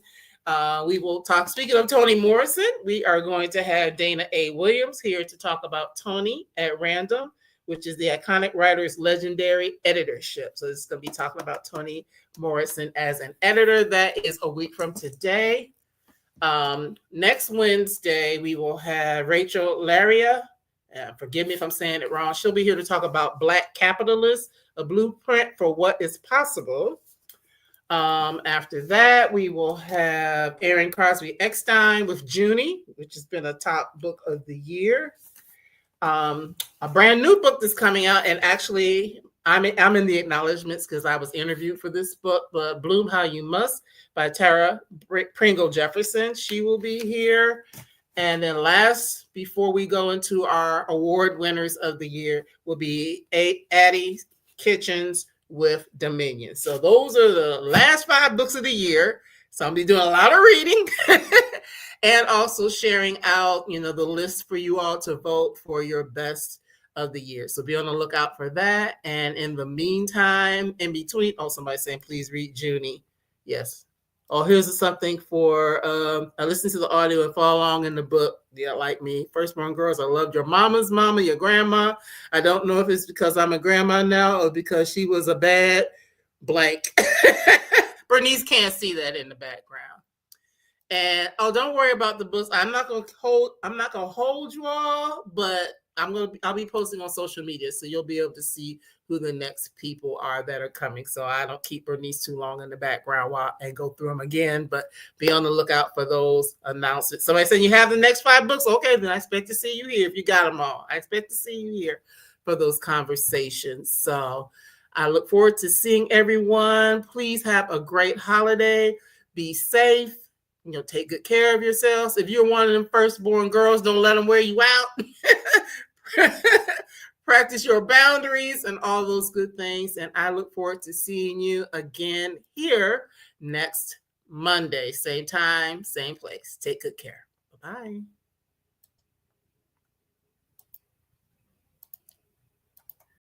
Speaker 1: we will talk. Speaking of Toni Morrison, we are going to have Dana A. Williams here to talk about Toni at Random, which is the iconic writer's legendary editorship. So this is going to be talking about Toni Morrison as an editor. That is a week from today. Next Wednesday, we will have Rachel Laria. Forgive me if I'm saying it wrong. She'll be here to talk about Black Capitalists, a blueprint for what is possible. After that, we will have Erin Crosby Eckstein with Junie, which has been a top book of the year. A brand new book that's coming out, and actually I'm in the acknowledgments because I was interviewed for this book, but Bloom How You Must by Tara Pringle Jefferson. She will be here. And then last, before we go into our award winners of the year, will be Addie Kitchens with Dominion. So those are the last 5 books of the year. So I'll be doing a lot of reading and also sharing out, the list for you all to vote for your best of the year. So be on the lookout for that. And in the meantime, in between, somebody's saying, please read Junie. Yes. Here's something for I listened to the audio and follow along in the book. Yeah, like me. Firstborn Girls, I loved your mama's mama, your grandma. I don't know if it's because I'm a grandma now or because she was a bad blank. Bernice can't see that in the background. And don't worry about the books. I'm not gonna hold you all, but I'll be posting on social media, so you'll be able to see who the next people are that are coming. So I don't keep Bernice too long in the background and go through them again, but be on the lookout for those announcements. Somebody said you have the next 5 books. Okay, then I expect to see you here if you got them all. I expect to see you here for those conversations. So I look forward to seeing everyone. Please have a great holiday. Be safe. Take good care of yourselves. If you're one of them firstborn girls, don't let them wear you out. Practice your boundaries and all those good things. And I look forward to seeing you again here next Monday. Same time, same place. Take good care. Bye-bye.